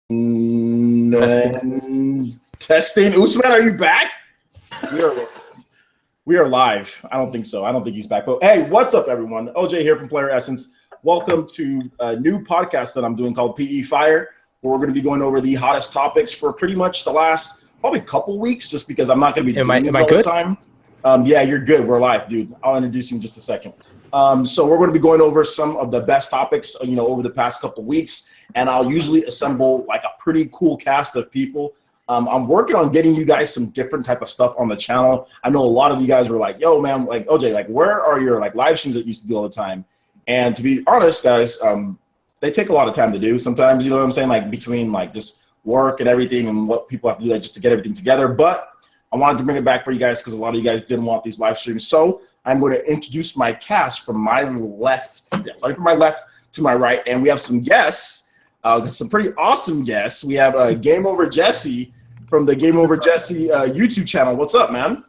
Testing. Usman, are you back? We are live. I don't think so. I don't think he's back. But hey, what's up, everyone? OJ here from PlayerEssence. Welcome to a new podcast that I'm doing called PE Fire, where we're going to be going over the hottest topics for pretty much the last probably couple weeks, just because I'm not going to be doing it all the time. Yeah, you're good. We're live, dude. I'll introduce you in just a second. So we're going to be going over some of the best topics, over the past couple weeks, and I'll usually assemble like a pretty cool cast of people. I'm working on getting you guys some different type of stuff on the channel. I know a lot of you guys were like, yo, man, like, OJ, like, where are your like live streams that you used to do all the time? And to be honest, guys, they take a lot of time to do sometimes, you know what I'm saying? Like between like just work and everything and what people have to do just to get everything together. But I wanted to bring it back for you guys because a lot of you guys didn't want these live streams. So I'm going to introduce my cast from my left, from my left to my right. And we have some guests, some pretty awesome guests. We have GameOverJesse from the GameOverJesse YouTube channel. What's up, man?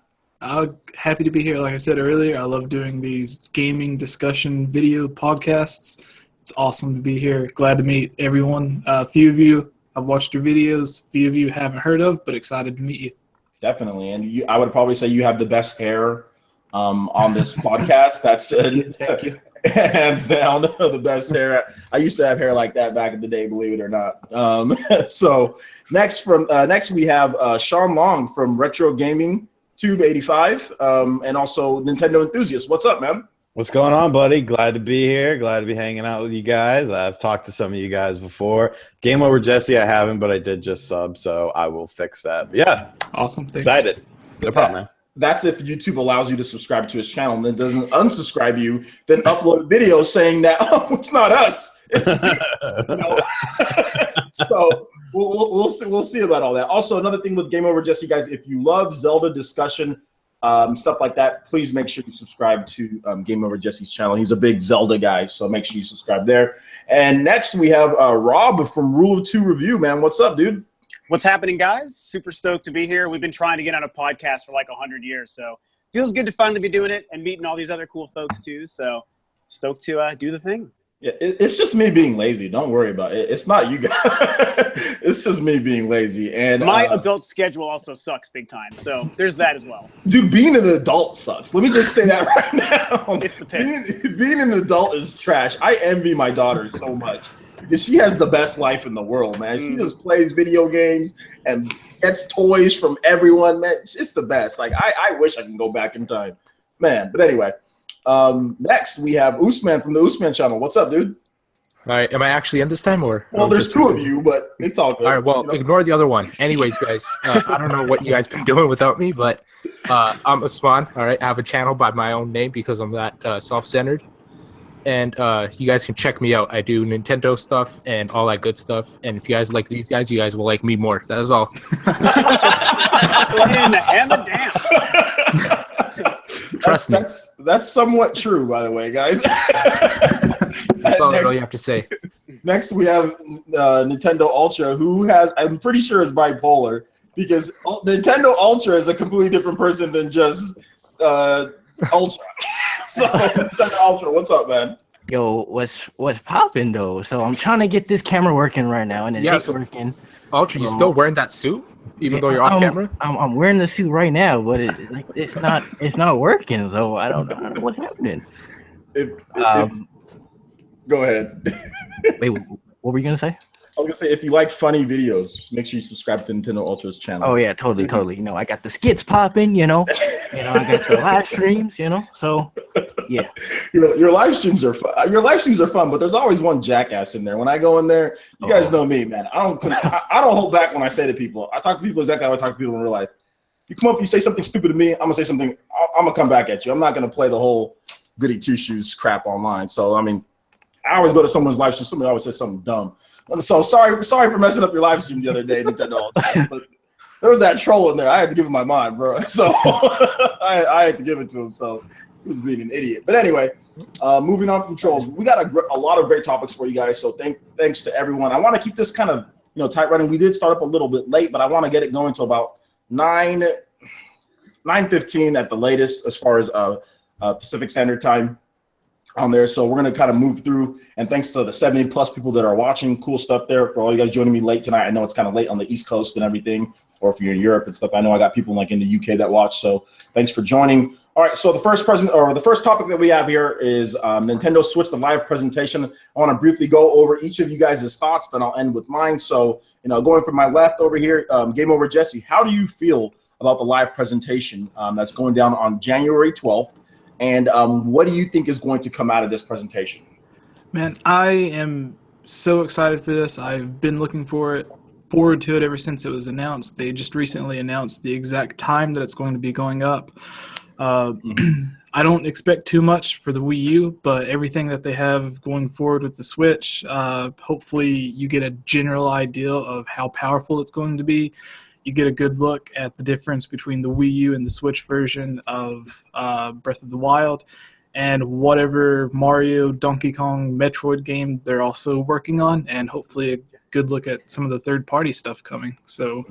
Happy to be here. Like I said earlier, I love doing these gaming discussion video podcasts. It's awesome to be here. Glad to meet everyone. A few of you I've watched your videos. A few of you haven't heard of, but excited to meet you. Definitely. And I would probably say you have the best hair on this podcast. That's Thank you. Hands down, the best hair. I used to have hair like that back in the day, believe it or not. So next we have Shawn Long from Retro Gaming Tube 85, and also Nintendo Enthusiast. What's up, man? What's going on, buddy? Glad to be here. Glad to be hanging out with you guys. I've talked to some of you guys before. GameOverJesse, I haven't, but I did just sub, so I will fix that. But yeah, awesome. Thanks. Excited. No problem, man. That's if YouTube allows you to subscribe to his channel and then doesn't unsubscribe you, then upload videos saying that, oh, it's not us. It's So we'll see about all that. Also, another thing with GameOverJesse, guys, if you love Zelda discussion, stuff like that, please make sure you subscribe to GameOverJesse's channel. He's a big Zelda guy, so make sure you subscribe there. And next we have Rob from Rule of Two Review, man. What's up, dude? What's happening, guys? Super stoked to be here. We've been trying to get on a podcast for like 100 years, so feels good to finally be doing it and meeting all these other cool folks too. So stoked to do the thing. Yeah, it's just me being lazy. Don't worry about it. It's not you guys. It's just me being lazy. And my adult schedule also sucks big time. So there's that as well. Dude, being an adult sucks. Let me just say that right now. It's the pit. Being an adult is trash. I envy my daughter so much. Because she has the best life in the world, man. She just plays video games and gets toys from everyone, man. It's the best. Like, I wish I can go back in time. Man, but anyway. Next, we have Usman from the Usman channel. What's up, dude? All right, am I actually in this time, or? Well, there's two of you, but it's all good. All right, well, ignore the other one. Anyways, guys, I don't know what you guys been doing without me, but I'm Usman, all right? I have a channel by my own name because I'm that self-centered. And you guys can check me out. I do Nintendo stuff and all that good stuff. And if you guys like these guys, you guys will like me more. That is all. Laying the hammer down. Trust me. That's somewhat true, by the way, guys. That's all I really have to say. Next, we have Nintendo Ultra, who I'm pretty sure is bipolar, because Nintendo Ultra is a completely different person than just Ultra. So, Nintendo Ultra, what's up, man? Yo, what's popping though? So I'm trying to get this camera working right now, and it's working. Ultra, you still wearing that suit, even though you're off camera? I'm wearing the suit right now, but it's not working though. I don't know what's happening. Go ahead. Wait, what were you gonna say? I was gonna say, if you like funny videos, make sure you subscribe to Nintendo Ultra's channel. Oh yeah, totally. I got the skits popping, I got the live streams, So yeah. Your live streams are fun. Your live streams are fun, but there's always one jackass in there. When I go in there, you guys know me, man. I don't hold back when I say to people. I talk to people exactly how I talk to people in real life. You come up, you say something stupid to me, I'm gonna say something. I'm gonna come back at you. I'm not gonna play the whole goody two shoes crap online. So I mean, I always go to someone's live stream. Somebody always says something dumb. So sorry for messing up your live stream the other day, Nintendo. But there was that troll in there. I had to give him my mind, bro. So I had to give it to him. So he was being an idiot. But anyway, moving on from trolls, we got a lot of great topics for you guys. So thanks to everyone. I want to keep this kind of tight running. We did start up a little bit late, but I want to get it going to about 9:15 at the latest, as far as Pacific Standard Time. on there. So we're going to kind of move through, and thanks to the 70 plus people that are watching, cool stuff there. For all you guys joining me late tonight, I know it's kind of late on the East Coast and everything, or if you're in Europe and stuff, I know I got people like in the UK that watch. So thanks for joining. All right, so the first topic that we have here is Nintendo Switch, the live presentation. I want to briefly go over each of you guys' thoughts, then I'll end with mine. So, going from my left over here, GameOverJesse, how do you feel about the live presentation that's going down on January 12th? And what do you think is going to come out of this presentation? Man, I am so excited for this. I've been looking forward to it ever since it was announced. They just recently announced the exact time that it's going to be going up. I don't expect too much for the Wii U, but everything that they have going forward with the Switch, hopefully you get a general idea of how powerful it's going to be. You get a good look at the difference between the Wii U and the Switch version of Breath of the Wild, and whatever Mario, Donkey Kong, Metroid game they're also working on, and hopefully a good look at some of the third-party stuff coming. So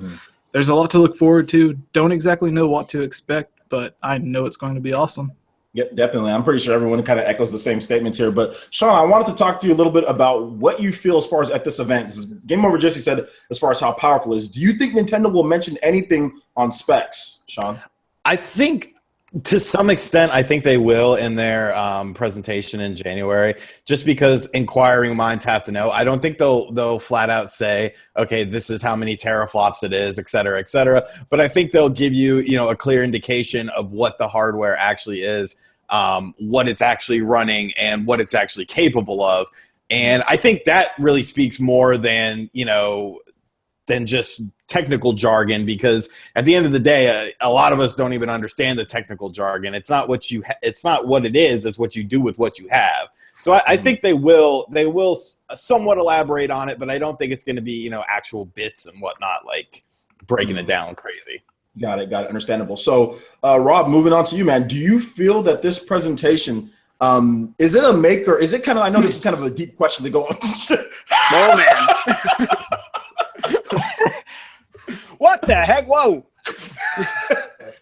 there's a lot to look forward to. Don't exactly know what to expect, but I know it's going to be awesome. Yep, definitely. I'm pretty sure everyone kind of echoes the same statements here. But Shawn, I wanted to talk to you a little bit about what you feel as far as at this event. This is GameOverJesse said as far as how powerful it is. Do you think Nintendo will mention anything on specs, Shawn? I think to some extent, I think they will in their presentation in January, just because inquiring minds have to know. I don't think they'll flat out say, okay, this is how many teraflops it is, et cetera, et cetera. But I think they'll give you, a clear indication of what the hardware actually is, what it's actually running, and what it's actually capable of. And I think that really speaks more than just technical jargon, because at the end of the day, a lot of us don't even understand the technical jargon. It's not what it's not what it is. It's what you do with what you have. So I think they will somewhat elaborate on it, but I don't think it's going to be, actual bits and whatnot, like breaking it down crazy. Got it. Understandable. So, Rob, moving on to you, man. Do you feel that this presentation, is it a make or is it kind of, I know this is kind of a deep question to go on. Oh, man. What the heck? Whoa.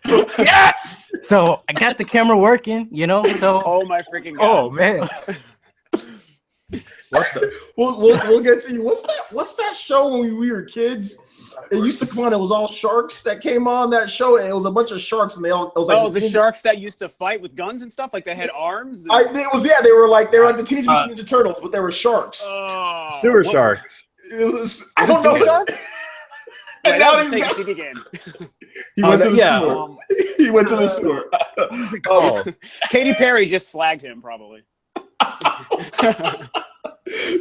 Yes! So I got the camera working, so. Oh, my freaking God. Oh, man. What the? We'll get to you. What's that show when we were kids? It used to come on. It was all sharks that came on that show. It was a bunch of sharks, and it was like the sharks that used to fight with guns and stuff, like they had arms. They were like the Teenage Mutant Ninja Turtles, but they were sharks. Sewer sharks. It was I don't know. Shark? And now he's got, CD game. He went to the sewer. He went to the sewer. What's it called? Katy Perry just flagged him, probably.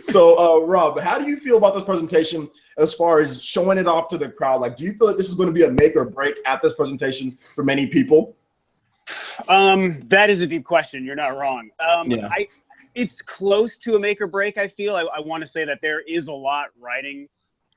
So, Rob, how do you feel about this presentation as far as showing it off to the crowd? Like, do you feel that this is going to be a make or break at this presentation for many people? That is a deep question. You're not wrong. Yeah. It's close to a make or break, I feel. I want to say that there is a lot riding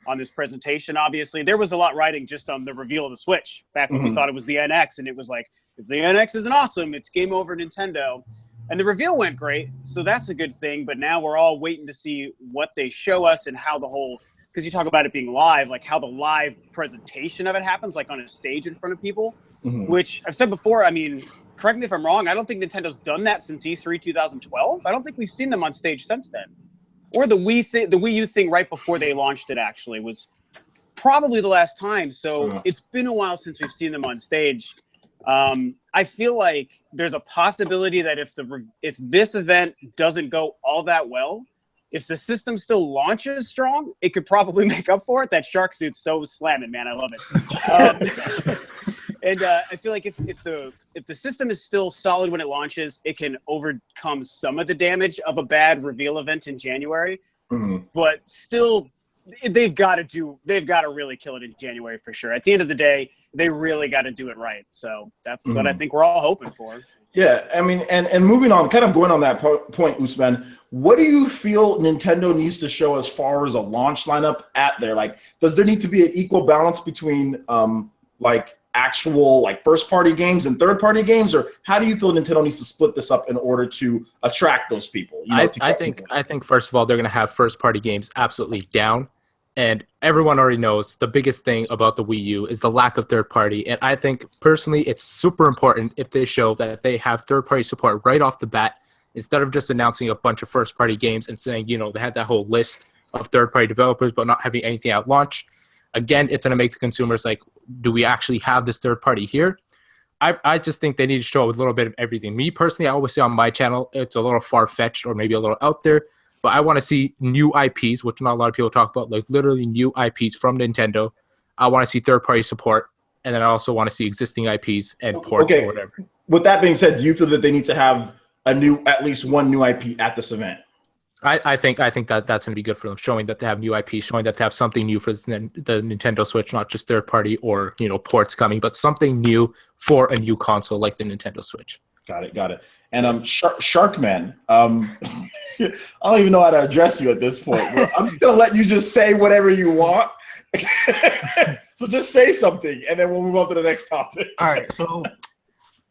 on this presentation. Obviously, there was a lot riding just on the reveal of the Switch back when we thought it was the NX, and it was like, if the NX isn't awesome, it's game over, Nintendo. And the reveal went great, so that's a good thing. But now we're all waiting to see what they show us and how the whole, because you talk about it being live, like how the live presentation of it happens, like on a stage in front of people, which I've said before, I mean, correct me if I'm wrong, I don't think Nintendo's done that since E3 2012. I don't think we've seen them on stage since then. Or the Wii U thing right before they launched it, actually, was probably the last time. So it's been a while since we've seen them on stage. I feel like there's a possibility that if this event doesn't go all that well, if the system still launches strong, it could probably make up for it. That shark suit's so slamming, man. I love it. And I feel like if the system is still solid when it launches, it can overcome some of the damage of a bad reveal event in January. But still, they've got to really kill it in January for sure. At the end of the day, they really got to do it right. So that's what I think we're all hoping for. Yeah, I mean, and moving on, kind of going on that point, Usman, what do you feel Nintendo needs to show as far as a launch lineup at there? Like, does there need to be an equal balance between actual first-party games and third-party games, or how do you feel Nintendo needs to split this up in order to attract those people? I think first of all, they're going to have first-party games absolutely down. And everyone already knows the biggest thing about the Wii U is the lack of third-party. And I think, personally, it's super important if they show that they have third-party support right off the bat instead of just announcing a bunch of first-party games and saying, you know, they had that whole list of third-party developers but not having anything at launch. Again, it's going to make the consumers like, do we actually have this third party here? I just think they need to show a little bit of everything. Me personally, I always say on my channel, it's a little far-fetched or maybe a little out there, but I want to see new IPs, which not a lot of people talk about, like literally new IPs from Nintendo. I want to see third-party support, and then I also want to see existing IPs and ports or whatever. With that being said, do you feel that they need to have at least one new IP at this event? I think that's going to be good for them, showing that they have new IP, showing that they have something new for the Nintendo Switch, not just third party or, you know, ports coming, but something new for a new console like the Nintendo Switch. Got it. And Sharkman, I don't even know how to address you at this point. I'm just gonna let you just say whatever you want. So just say something, and then we'll move on to the next topic. All right, so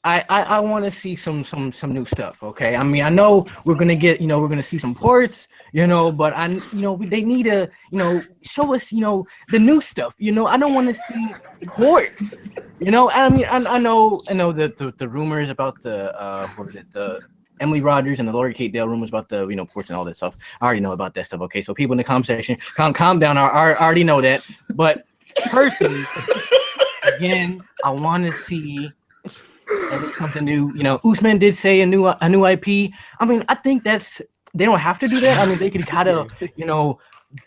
I want to see some new stuff. Okay, I mean, I know we're gonna see some ports, you know, but they need to, you know, show us, you know, the new stuff. You know, I don't want to see ports. You know, I mean, I know the rumors about the Emily Rogers and the Lori Kate Dale rumors about the, you know, ports and all that stuff. I already know about that stuff. Okay, so people in the comment section, calm down. I already know that. But personally, again, I want to see something new. You know, Usman did say a new IP. I mean, I think they don't have to do that. I mean, they could kind of, you know,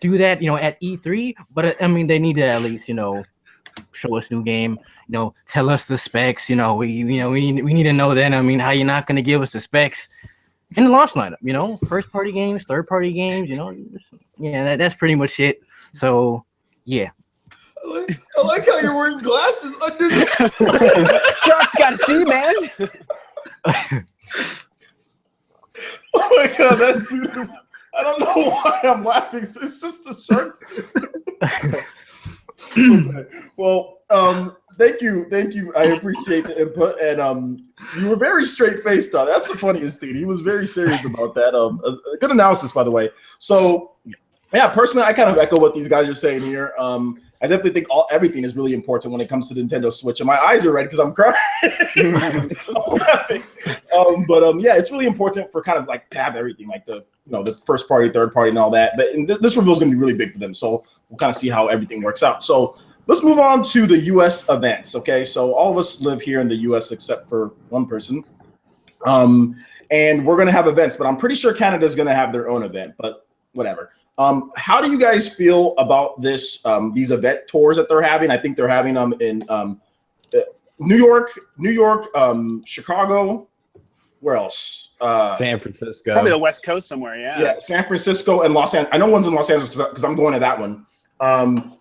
do that, you know, at E3. But I mean, they need to at least, you know, show us new game. You know, tell us the specs. You know, we need to know then. I mean, how you're not going to give us the specs in the launch lineup? You know, first party games, third party games. You know, yeah, that's pretty much it. So, yeah. I like how you're wearing glasses underneath. Shark's got to see, man. Oh my god, that's beautiful. I don't know why I'm laughing. It's just a shark. Okay. Well, thank you. I appreciate the input, and you were very straight faced on. That's the funniest thing. He was very serious about that. A good analysis, by the way. So, yeah, personally, I kind of echo what these guys are saying here. I definitely think everything is really important when it comes to the Nintendo Switch, and my eyes are red because I'm crying. Yeah, it's really important for kind of like to have everything, like the first party, third party, and all that. But this reveal is going to be really big for them, so we'll kind of see how everything works out. So let's move on to the U.S. events. Okay, so all of us live here in the U.S. except for one person, and we're going to have events. But I'm pretty sure Canada is going to have their own event. But whatever. How do you guys feel about these event tours that they're having? I think they're having them in New York, Chicago. Where else? San Francisco. Probably the West Coast somewhere, yeah. Yeah, San Francisco and Los Angeles. I know one's in Los Angeles because I'm going to that one.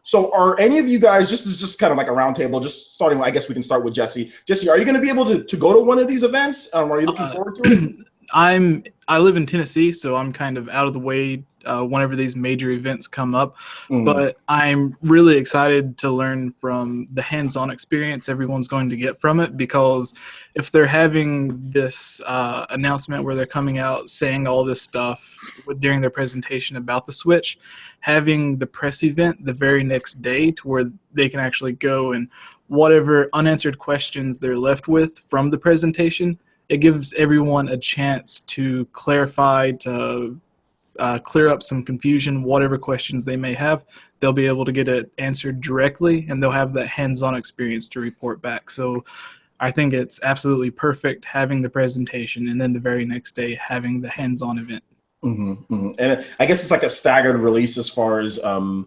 So are any of you guys, just kind of like a round table, just starting, I guess we can start with Jesse. Jesse, are you going to be able to go to one of these events? Are you looking forward to it? I live in Tennessee, so I'm kind of out of the way whenever these major events come up. But I'm really excited to learn from the hands-on experience everyone's going to get from it, because if they're having this announcement where they're coming out saying all this stuff during their presentation about the Switch, having the press event the very next day to where they can actually go and whatever unanswered questions they're left with from the presentation, it gives everyone a chance to clarify, to clear up some confusion, whatever questions they may have. They'll be able to get it answered directly, and they'll have that hands-on experience to report back. So I think it's absolutely perfect having the presentation and then the very next day having the hands-on event. And I guess it's like a staggered release as far as when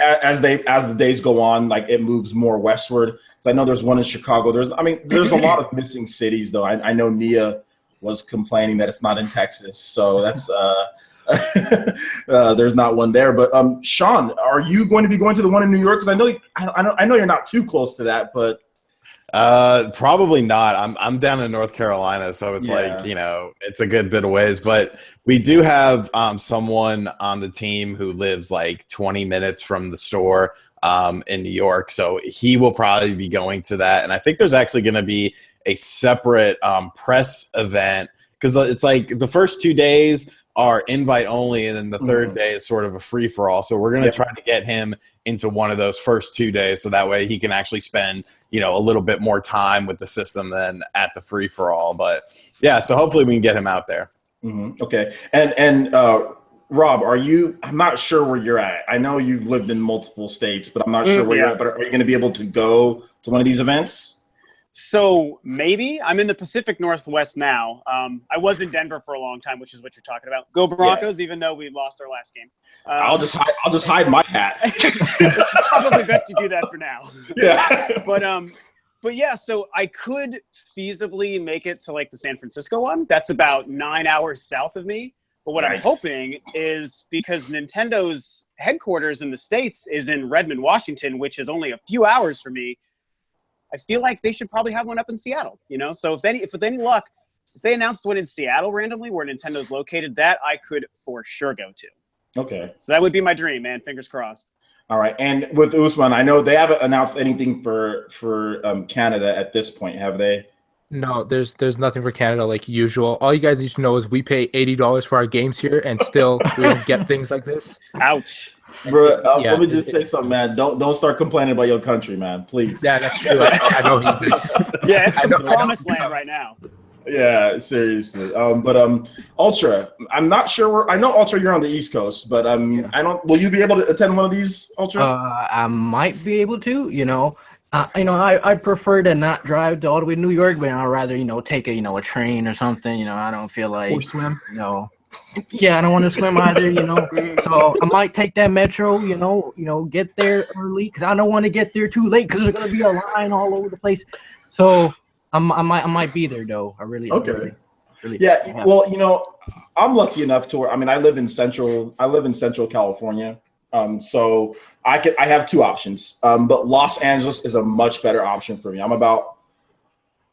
as the days go on, like it moves more westward. So I know there's one in Chicago. There's a lot of missing cities though. I know Nia was complaining that it's not in Texas, so that's there's not one there. But Shawn, are you going to be going to the one in New York? Because I know you're not too close to that, but probably not. I'm down in North Carolina, so it's like, it's a good bit of ways. But we do have someone on the team who lives like 20 minutes from the store in New York, so he will probably be going to that. And I think there's actually going to be a separate press event, because it's like the first 2 days are invite only, and then the third day is sort of a free for all. So we're going to try to get him into one of those first 2 days, so that way he can actually spend, you know, a little bit more time with the system than at the free for all. But yeah, so hopefully we can get him out there. Okay, and Rob, I'm not sure where you're at. I know you've lived in multiple states, but I'm not sure where you're at. But are you going to be able to go to one of these events? So maybe. I'm in the Pacific Northwest now. I was in Denver for a long time, which is what you're talking about. Go Broncos, even though we lost our last game. I'll just hide my hat. It's probably best you do that for now. Yeah. But yeah, so I could feasibly make it to like the San Francisco one. That's about 9 hours south of me. But what I'm hoping is, because Nintendo's headquarters in the States is in Redmond, Washington, which is only a few hours from me, I feel like they should probably have one up in Seattle, you know? So if with any luck, if they announced one in Seattle randomly where Nintendo's located, that I could for sure go to. Okay. So that would be my dream, man. Fingers crossed. All right. And with Usman, I know they haven't announced anything for Canada at this point, have they? No, there's nothing for Canada like usual. All you guys need to know is we pay $80 for our games here, and still we don't get things like this. Ouch. Bro, let me just say something, man. Don't start complaining about your country, man. Please. Yeah, that's true. I know. Yeah, it's the promised land right now. Yeah, seriously. Ultra, I'm not sure where. I know Ultra, you're on the East Coast, but I don't. Will you be able to attend one of these, Ultra? I might be able to. I prefer to not drive all the way to New York, but I'd rather take a train or something. I don't feel like or swim. Yeah, I don't want to swim either. So I might take that metro. Get there early because I don't want to get there too late because there's gonna be a line all over the place. So I might be there though. I really yeah. Well, I'm lucky enough to where I live in central California. So I have two options. But Los Angeles is a much better option for me. I'm about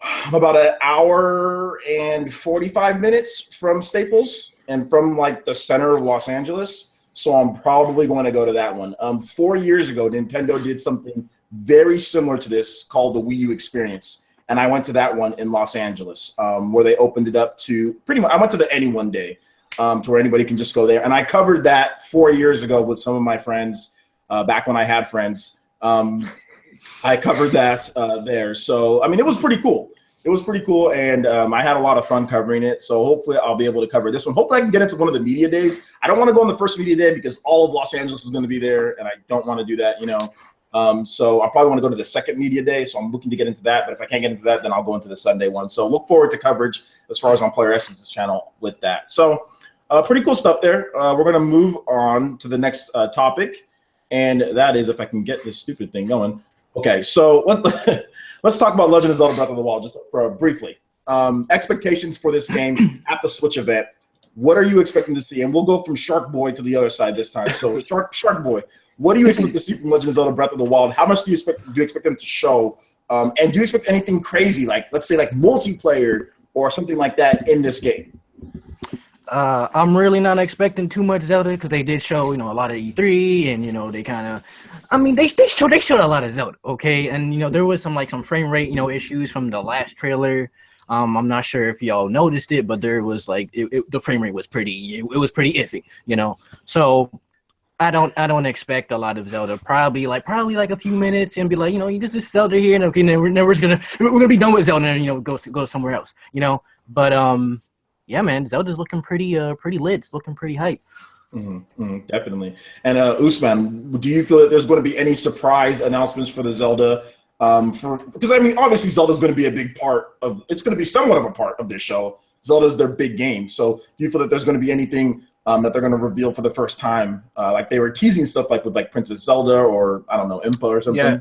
an hour and 45 minutes from Staples and from like the center of Los Angeles. So I'm probably going to go to that one. 4 years ago, Nintendo did something very similar to this called the Wii U experience. And I went to that one in Los Angeles, where they opened it up to pretty much, I went to the Anyone Day, to where anybody can just go there. And I covered that 4 years ago with some of my friends, back when I had friends. I covered that there. So, it was pretty cool. It was pretty cool, and I had a lot of fun covering it. So hopefully I'll be able to cover this one. Hopefully I can get into one of the media days. I don't want to go on the first media day because all of Los Angeles is going to be there, and I don't want to do that, So I probably want to go to the second media day, so I'm looking to get into that. But if I can't get into that, then I'll go into the Sunday one. So look forward to coverage as far as on PlayerEssence's channel with that. So pretty cool stuff there. We're going to move on to the next topic, and that is, if I can get this stupid thing going. Okay, so let's talk about Legend of Zelda Breath of the Wild just briefly. Expectations for this game at the Switch event. What are you expecting to see? And we'll go from Shark Boy to the other side this time. So Shark Boy, what do you expect to see from Legend of Zelda Breath of the Wild? How much do you expect them to show? And do you expect anything crazy, like let's say like multiplayer or something like that in this game? I'm really not expecting too much Zelda because they did show, a lot of E3, and they kind of, they showed a lot of Zelda, okay, and there was some frame rate, issues from the last trailer. I'm not sure if y'all noticed it, but there was the frame rate was pretty, it was pretty iffy, So I don't expect a lot of Zelda. Probably like a few minutes and be like, this is Zelda here, and okay, then we're gonna be done with Zelda, and go somewhere else, But yeah, man, Zelda's looking pretty lit. It's looking pretty hype. Definitely. And Usman, do you feel that there's going to be any surprise announcements for the Zelda? Because obviously Zelda's going to be a big part of. It's going to be somewhat of a part of this show. Zelda's their big game. So do you feel that there's going to be anything that they're going to reveal for the first time? Like they were teasing stuff with Princess Zelda or I don't know, Impa or something. Yeah.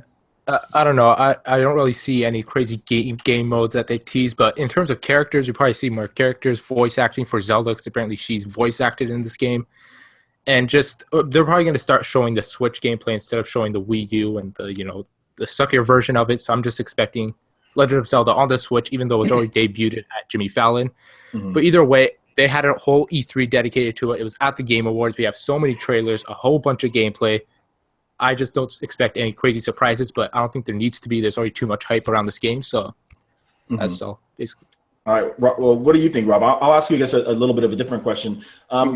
I don't know. I don't really see any crazy game modes that they tease, but in terms of characters, you probably see more characters voice acting for Zelda because apparently she's voice acted in this game. And just they're probably going to start showing the Switch gameplay instead of showing the Wii U and the suckier version of it. So I'm just expecting Legend of Zelda on the Switch, even though it was already debuted at Jimmy Fallon. But either way, they had a whole E3 dedicated to it. It was at the Game Awards. We have so many trailers, a whole bunch of gameplay. I just don't expect any crazy surprises, but I don't think there needs to be. There's already too much hype around this game, so that's all, basically. All right. Well, what do you think, Rob? I'll ask you guys a little bit of a different question.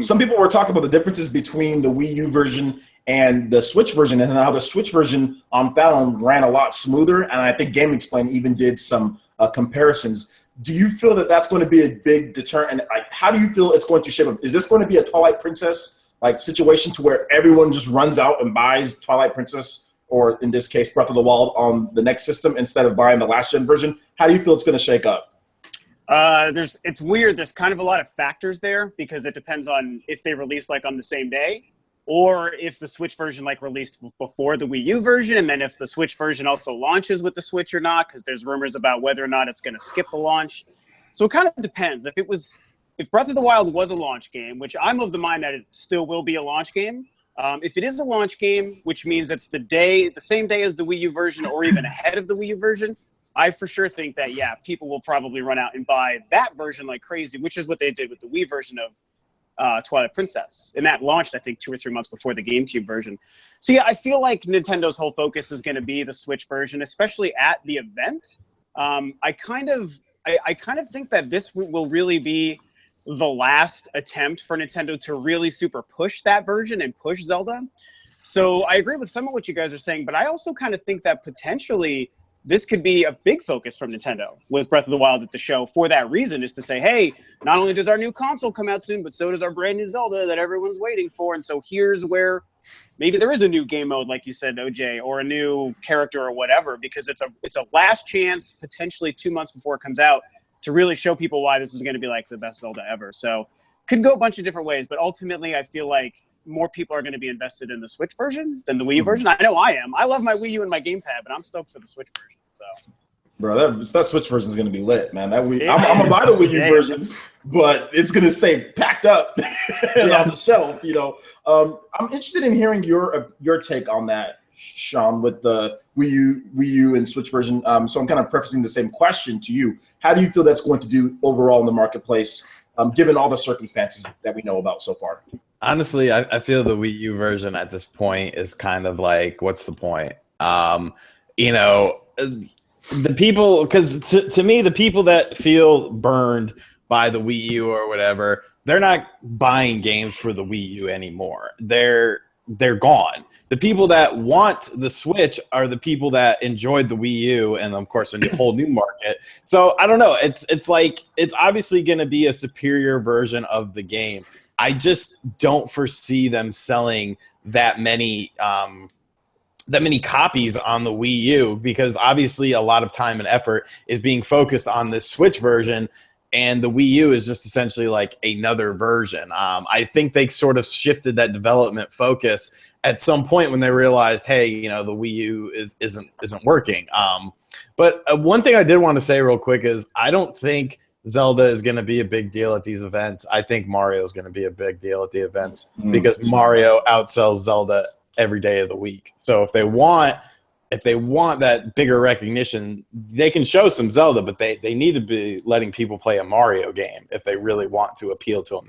Some people were talking about the differences between the Wii U version and the Switch version, and how the Switch version on Fallon ran a lot smoother. And I think Game Explain even did some comparisons. Do you feel that that's going to be a big deterrent? And how do you feel it's going to shape up? Is this going to be a Twilight Princess like situation to where everyone just runs out and buys Twilight Princess, or in this case, Breath of the Wild on the next system instead of buying the last gen version? How do you feel it's going to shake up? It's weird. There's kind of a lot of factors there because it depends on if they release like on the same day, or if the Switch version like released before the Wii U version, and then if the Switch version also launches with the Switch or not, because there's rumors about whether or not it's going to skip the launch. So it kind of depends. If Breath of the Wild was a launch game, which I'm of the mind that it still will be a launch game, if it is a launch game, which means it's the same day as the Wii U version or even ahead of the Wii U version, I for sure think that, yeah, people will probably run out and buy that version like crazy, which is what they did with the Wii version of Twilight Princess. And that launched, I think, 2 or 3 months before the GameCube version. So, yeah, I feel like Nintendo's whole focus is going to be the Switch version, especially at the event. I kind of think that this will really be the last attempt for Nintendo to really super push that version and push Zelda. So I agree with some of what you guys are saying, but I also kind of think that potentially this could be a big focus from Nintendo with Breath of the Wild at the show for that reason, is to say, hey, not only does our new console come out soon, but so does our brand new Zelda that everyone's waiting for. And so here's where maybe there is a new game mode, like you said, OJ, or a new character or whatever, because it's a last chance, potentially 2 months before it comes out, to really show people why this is going to be like the best Zelda ever. So could go a bunch of different ways, but ultimately I feel like more people are going to be invested in the Switch version than the Wii U version. I know I am. I love my Wii U and my gamepad, but I'm stoked for the Switch version. So, bro, that Switch version is going to be lit, man. I'm gonna buy the Wii U version, but it's going to stay packed up and on the shelf. I'm interested in hearing your take on that, Shawn, with the Wii U and Switch version. So I'm kind of prefacing the same question to you. How do you feel that's going to do overall in the marketplace, given all the circumstances that we know about so far? Honestly, I feel the Wii U version at this point is kind of like, what's the point? The people, because to me, the people that feel burned by the Wii U or whatever, they're not buying games for the Wii U anymore. They're gone. The people that want the Switch are the people that enjoyed the Wii U, and of course a whole new market. So I don't know. It's like, it's obviously going to be a superior version of the game. I just don't foresee them selling that many copies on the Wii U, because obviously a lot of time and effort is being focused on this Switch version, and the Wii U is just essentially like another version. I think they sort of shifted that development focus at some point when they realized, hey, the Wii U isn't working. But one thing I did want to say real quick is I don't think Zelda is going to be a big deal at these events. I think Mario is going to be a big deal at the events because Mario outsells Zelda every day of the week. So if they want that bigger recognition, they can show some Zelda, but they need to be letting people play a Mario game if they really want to appeal to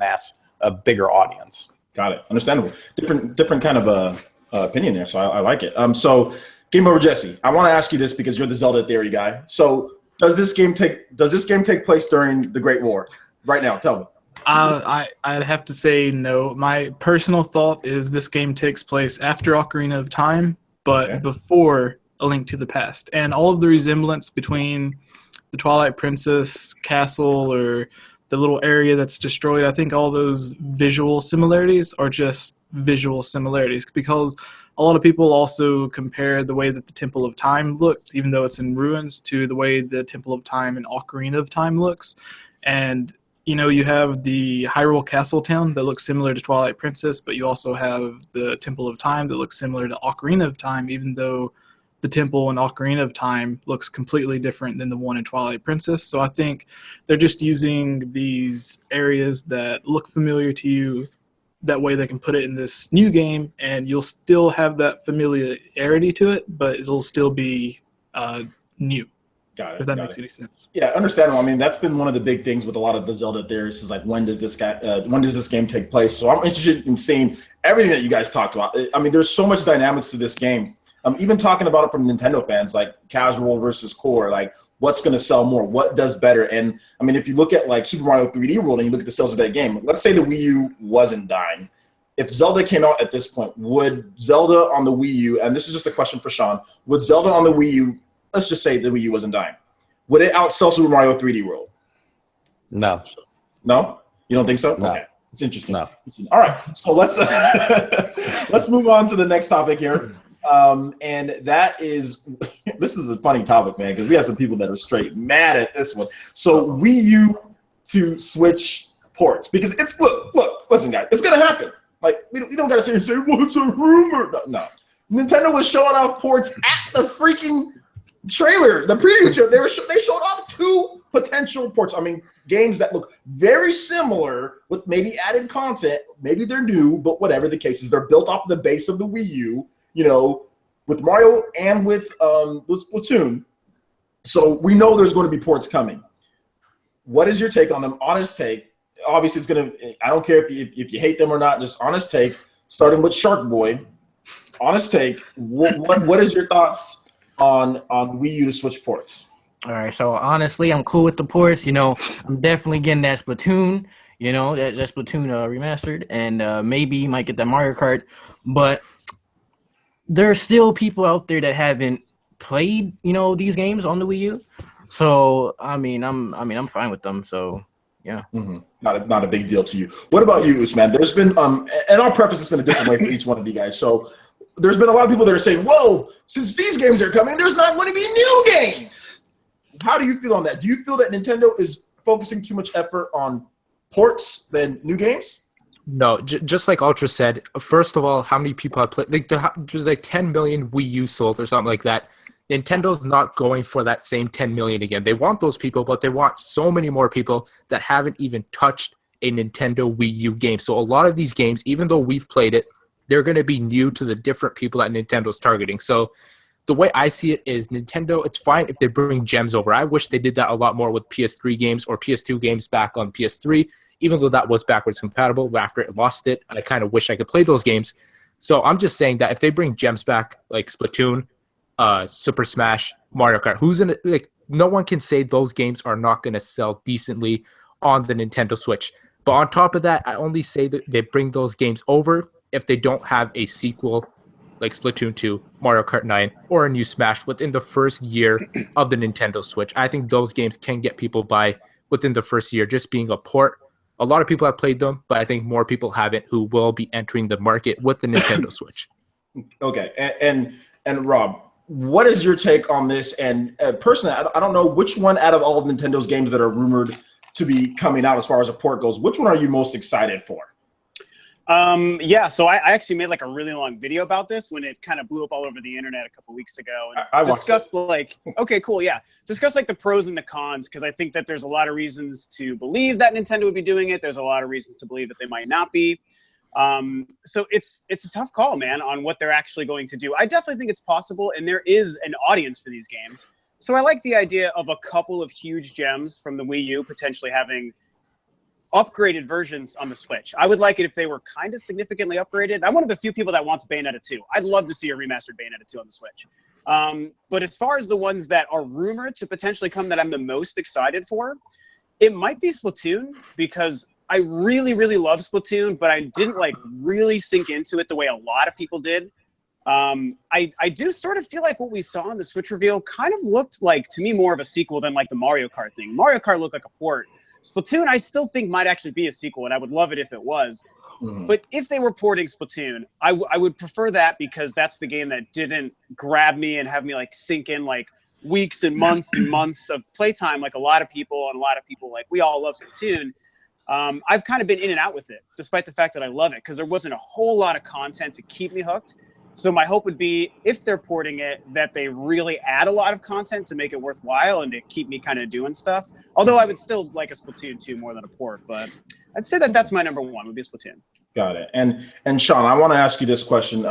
a bigger audience. Got it. Understandable. Different kind of opinion there. So I like it. So GameOverJesse, I want to ask you this because you're the Zelda theory guy. So does this game take place during the Great War? Right now, tell me. I'd have to say no. My personal thought is this game takes place after Ocarina of Time, but before A Link to the Past. And all of the resemblance between the Twilight Princess castle or the little area that's destroyed, I think all those visual similarities are just visual similarities, because a lot of people also compare the way that the Temple of Time looked, even though it's in ruins, to the way the Temple of Time in Ocarina of Time looks. And you have the Hyrule Castle town that looks similar to Twilight Princess, but you also have the Temple of Time that looks similar to Ocarina of Time, even though the temple in Ocarina of Time looks completely different than the one in Twilight Princess. So I think they're just using these areas that look familiar to you. That way they can put it in this new game, and you'll still have that familiarity to it, but it'll still be new. Got it. If that makes any sense. Yeah, understandable. I mean, that's been one of the big things with a lot of the Zelda theorists is like, when does this game take place? So I'm interested in seeing everything that you guys talked about. I mean, there's so much dynamics to this game. Even talking about it from Nintendo fans, like casual versus core, like what's going to sell more, what does better. And I mean, if you look at like Super Mario 3D World and you look at the sales of that game, let's say the Wii U wasn't dying. If Zelda came out at this point, would Zelda on the Wii U, and this is just a question for Shawn, would Zelda on the Wii U, let's just say the Wii U wasn't dying, would it outsell Super Mario 3D World? No. No? You don't think so? No. Okay. It's interesting. No. All right. So let's let's move on to the next topic here. And that is, this is a funny topic, man, because we have some people that are straight mad at this one. So Wii U to Switch ports, because it's, look, listen, guys, it's going to happen. Like, we don't got to sit here and say, well, it's a rumor. No. Nintendo was showing off ports at the freaking trailer, the preview trailer. They showed off 2 potential ports. I mean, games that look very similar with maybe added content. Maybe they're new, but whatever the case is, they're built off the base of the Wii U, you know, with Mario and with Splatoon. So we know there's going to be ports coming. What is your take on them? Honest take. Obviously, it's going to – I don't care if you hate them or not, just honest take, starting with Shark Boy. Honest take, what is your thoughts on Wii U to Switch ports? All right, so honestly, I'm cool with the ports. You know, I'm definitely getting that Splatoon, you know, that Splatoon remastered, and maybe you might get that Mario Kart. But there are still people out there that haven't played, you know, these games on the Wii U. So I'm fine with them. So yeah, not a big deal to you. What about you, Usman? There's been and I'll preface this in a different way for each one of you guys. So there's been a lot of people that are saying, "Whoa, since these games are coming, there's not going to be new games." How do you feel on that? Do you feel that Nintendo is focusing too much effort on ports than new games? No, just like Ultra said, first of all, how many people have played? Like, there's like 10 million Wii U sold or something like that. Nintendo's not going for that same 10 million again. They want those people, but they want so many more people that haven't even touched a Nintendo Wii U game. So a lot of these games, even though we've played it, they're going to be new to the different people that Nintendo's targeting. So the way I see it is Nintendo, it's fine if they bring gems over. I wish they did that a lot more with PS3 games or PS2 games back on PS3, even though that was backwards compatible. But after it lost it, I kind of wish I could play those games. So I'm just saying that if they bring gems back, like Splatoon, Super Smash, Mario Kart, no one can say those games are not going to sell decently on the Nintendo Switch. But on top of that, I only say that they bring those games over if they don't have a sequel like Splatoon 2, Mario Kart 9, or a new Smash within the first year of the Nintendo Switch. I think those games can get people by within the first year, just being a port. A lot of people have played them, but I think more people haven't who will be entering the market with the Nintendo Switch. Okay, and Rob, what is your take on this? And personally, I don't know which one out of all of Nintendo's games that are rumored to be coming out as far as a port goes, which one are you most excited for? So I actually made like a really long video about this when it kind of blew up all over the internet a couple weeks ago, and I discussed discuss like the pros and the cons, because I think that there's a lot of reasons to believe that Nintendo would be doing it. There's a lot of reasons to believe that they might not be. So it's a tough call, man, on what they're actually going to do. I definitely think it's possible, and there is an audience for these games. So I like the idea of a couple of huge gems from the Wii U potentially having upgraded versions on the Switch. I would like it if they were kind of significantly upgraded. I'm one of the few people that wants Bayonetta 2. I'd love to see a remastered Bayonetta 2 on the Switch. But as far as the ones that are rumored to potentially come that I'm the most excited for, it might be Splatoon, because I really, really love Splatoon, but I didn't like really sink into it the way a lot of people did. I do sort of feel like what we saw in the Switch reveal kind of looked like, to me, more of a sequel than like the Mario Kart thing. Mario Kart looked like a port. Splatoon, I still think might actually be a sequel, and I would love it if it was. But if they were porting Splatoon, I would prefer that, because that's the game that didn't grab me and have me like sink in like weeks and months of playtime, like a lot of people, and a lot of people, like, we all love Splatoon. I've kind of been in and out with it, despite the fact that I love it, because there wasn't a whole lot of content to keep me hooked. So my hope would be, if they're porting it, that they really add a lot of content to make it worthwhile and to keep me kind of doing stuff. Although I would still like a Splatoon 2 more than a port, but I'd say that that's my number one, would be Splatoon. Got it. And Shawn, I want to ask you this question.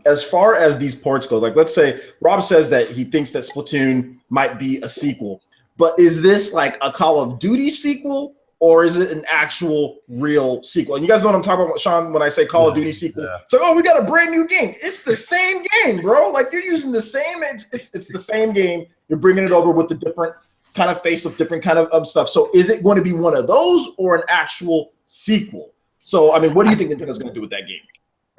As far as these ports go, like, let's say Rob says that he thinks that Splatoon might be a sequel, but is this like a Call of Duty sequel, or is it an actual real sequel? And you guys know what I'm talking about, Shawn, when I say Call of Duty sequel. Yeah. It's like, oh, we got a brand new game. It's the same game, bro. Like, you're using the same, it's the same game. You're bringing it over with the different kind of face of different kind of stuff. So is it going to be one of those or an actual sequel? So, I mean, what do you think Nintendo's going to do with that game?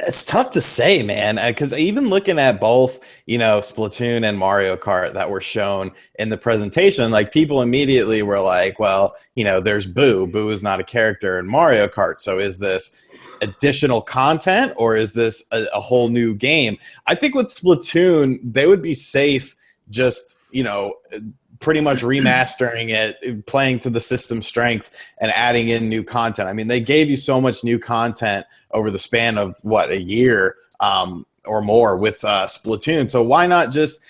It's tough to say, man, because even looking at both, Splatoon and Mario Kart that were shown in the presentation, like people immediately were like, well, there's Boo. Boo is not a character in Mario Kart. So is this additional content or is this a whole new game? I think with Splatoon, they would be safe just, pretty much remastering it, playing to the system strength and adding in new content. I mean, they gave you so much new content over the span of a year or more with Splatoon. So why not just,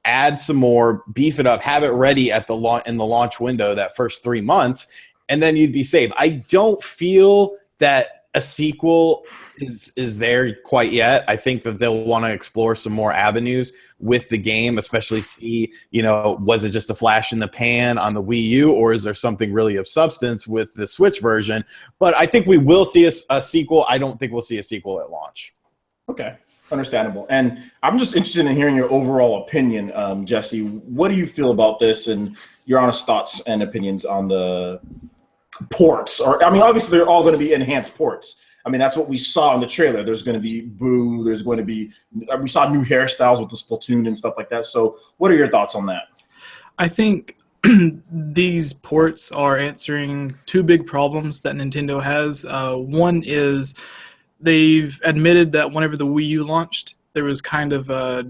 add some more, beef it up, have it ready at in the launch window that first 3 months, and then you'd be safe. I don't feel that a sequel is there quite yet. I think that they'll want to explore some more avenues with the game, especially see, was it just a flash in the pan on the Wii U, or is there something really of substance with the Switch version? But I think we will see a sequel. I don't think we'll see a sequel at launch. Okay, understandable. And I'm just interested in hearing your overall opinion, Jesse. What do you feel about this and your honest thoughts and opinions on the ports? Or, I mean, obviously they're all going to be enhanced ports. I mean, that's what we saw in the trailer. There's going to be Boo. There's going to be – we saw new hairstyles with the Splatoon and stuff like that. So what are your thoughts on that? I think these ports are answering two big problems that Nintendo has. One is they've admitted that whenever the Wii U launched, there was kind of a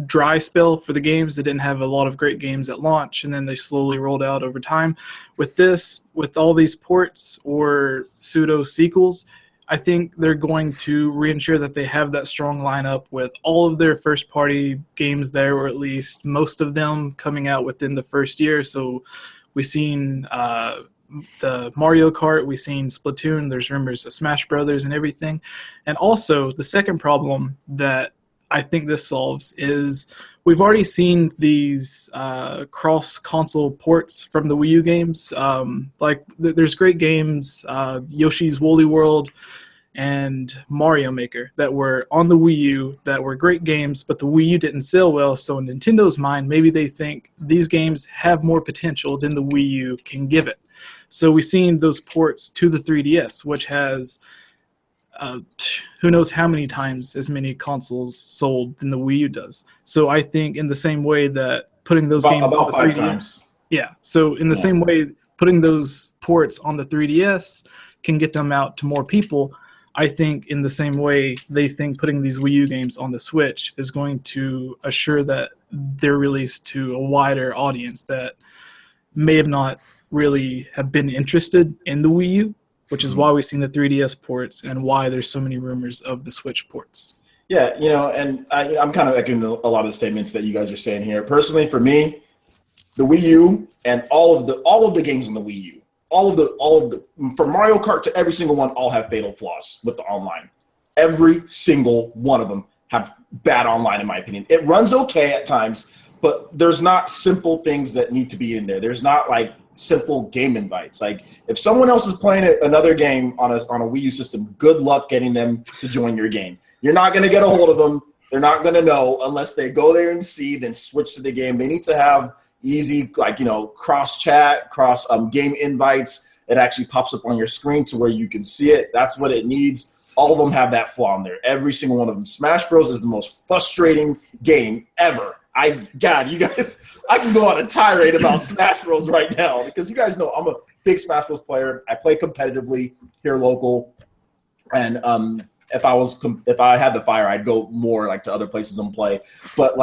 dry spell for the games. They didn't have a lot of great games at launch, and then they slowly rolled out over time. With this, with all these ports or pseudo sequels, I think they're going to reinsure that they have that strong lineup with all of their first-party games there, or at least most of them coming out within the first year. So we've seen the Mario Kart, we've seen Splatoon, there's rumors of Smash Brothers and everything. And also, the second problem that I think this solves is we've already seen these cross-console ports from the Wii U games. There's great games, Yoshi's Woolly World and Mario Maker, that were on the Wii U, that were great games, but the Wii U didn't sell well. So in Nintendo's mind, maybe they think these games have more potential than the Wii U can give it. So we've seen those ports to the 3DS, which has who knows how many times as many consoles sold than the Wii U does. So I think in the same way that putting those games on the 3DS, 5 times. Yeah. So in the same way, putting those ports on the 3DS can get them out to more people. I think in the same way they think putting these Wii U games on the Switch is going to assure that they're released to a wider audience that may have not really have been interested in the Wii U, which is why we've seen the 3DS ports and why there's so many rumors of the Switch ports. Yeah, and I'm kind of echoing a lot of the statements that you guys are saying here. Personally, for me, the Wii U and all of the games on the Wii U, all of the from Mario Kart to every single one, all have fatal flaws with the online. Every single one of them have bad online, in my opinion. It runs okay at times, but there's not simple things that need to be in there. There's not like simple game invites. Like if someone else is playing another game on a Wii U system, good luck getting them to join your game. You're not going to get a hold of them. They're not going to know unless they go there and see, then switch to the game. They need to have easy, cross chat, cross game invites. It actually pops up on your screen to where you can see it. That's what it needs. All of them have that flaw in there. Every single one of them. Smash Bros is the most frustrating game ever. You guys, I can go on a tirade about Smash Bros right now because you guys know I'm a big Smash Bros player. I play competitively here local, and if I had the fire, I'd go more to other places and play. But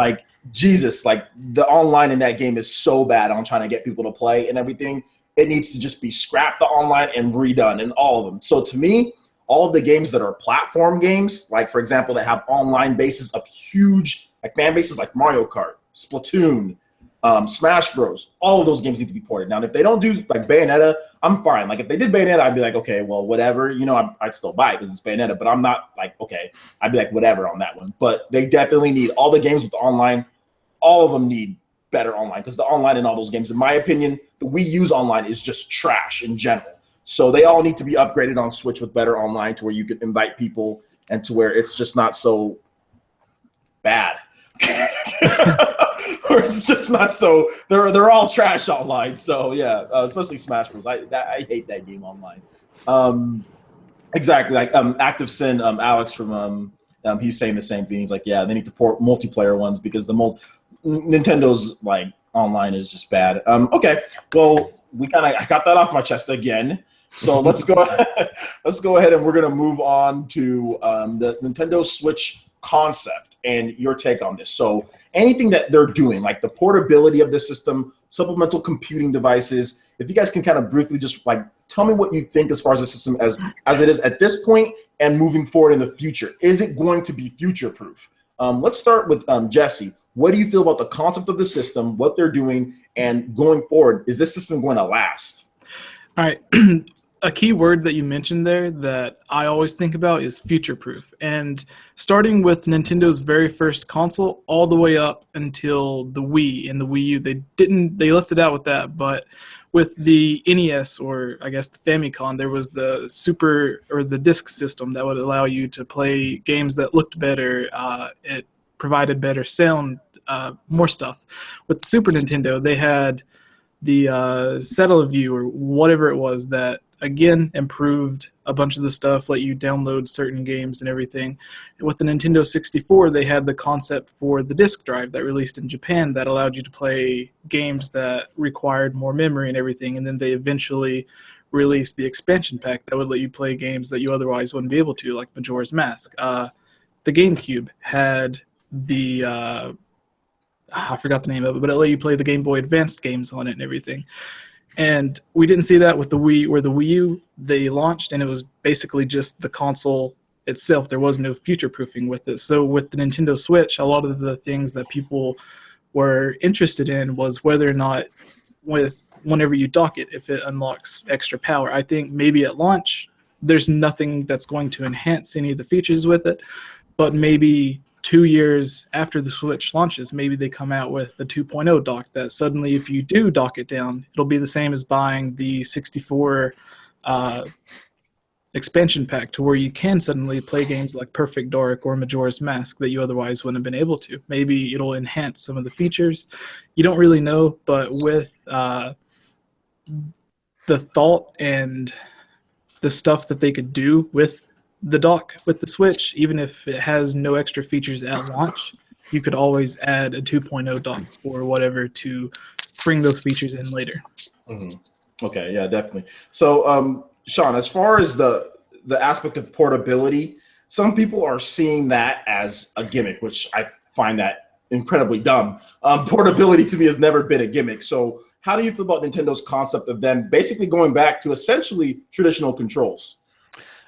Jesus, the online in that game is so bad on trying to get people to play and everything. It needs to just be scrapped, the online, and redone in all of them. So to me, all of the games that are platform games, for example, that have online bases of huge fan bases like Mario Kart, Splatoon, Smash Bros, all of those games need to be ported. Now, if they don't do Bayonetta, I'm fine. If they did Bayonetta, I'd be okay, well, whatever. I'd still buy it because it's Bayonetta, but I'm not okay. I'd be whatever on that one. But they definitely need all the games with the online. All of them need better online, because the online in all those games, in my opinion, the Wii U's online is just trash in general. So they all need to be upgraded on Switch with better online, to where you can invite people and to where it's just not so bad. Or it's just not so, they're all trash online. So yeah, especially Smash Bros. I hate that game online. Exactly, like Active Sin, Alex from he's saying the same thing. He's like, yeah, they need to port multiplayer ones, because the Nintendo's like online is just bad. Okay, well, I got that off my chest again. So let's go ahead and we're gonna move on to the Nintendo Switch concept and your take on this. So anything that they're doing, like the portability of the system, supplemental computing devices, if you guys can kind of briefly just like tell me what you think as far as the system as it is at this point and moving forward in the future. Is it going to be future proof? Let's start with Jesse. What do you feel about the concept of the system, what they're doing, and going forward? Is this system going to last? All right. A key word that you mentioned there that I always think about is future-proof. And starting with Nintendo's very first console all the way up until the Wii and the Wii U, they left it out with that. But with the NES, or I guess the Famicom, there was the the disc system that would allow you to play games that looked better. It provided better sound, more stuff. With Super Nintendo, they had the Satellite View or whatever it was that, again, improved a bunch of the stuff, let you download certain games and everything. With the Nintendo 64, they had the concept for the disk drive that released in Japan that allowed you to play games that required more memory and everything. And then they eventually released the expansion pack that would let you play games that you otherwise wouldn't be able to, like Majora's Mask. The GameCube had the I forgot the name of it, but it let you play the Game Boy Advanced games on it and everything. And we didn't see that with the Wii, where the Wii U, they launched, and it was basically just the console itself. There was no future-proofing with it. So with the Nintendo Switch, a lot of the things that people were interested in was whether or not whenever you dock it, if it unlocks extra power. I think maybe at launch, there's nothing that's going to enhance any of the features with it, but maybe 2 years after the Switch launches, maybe they come out with the 2.0 dock that suddenly, if you do dock it down, it'll be the same as buying the 64 expansion pack, to where you can suddenly play games like Perfect Dark or Majora's Mask that you otherwise wouldn't have been able to. Maybe it'll enhance some of the features. You don't really know, but with the thought and the stuff that they could do with the dock with the Switch, even if it has no extra features at launch, you could always add a 2.0 dock or whatever to bring those features in later. Mm-hmm. Okay, yeah, definitely. So, Shawn, as far as the aspect of portability, some people are seeing that as a gimmick, which I find that incredibly dumb. Portability to me has never been a gimmick. So how do you feel about Nintendo's concept of them basically going back to essentially traditional controls?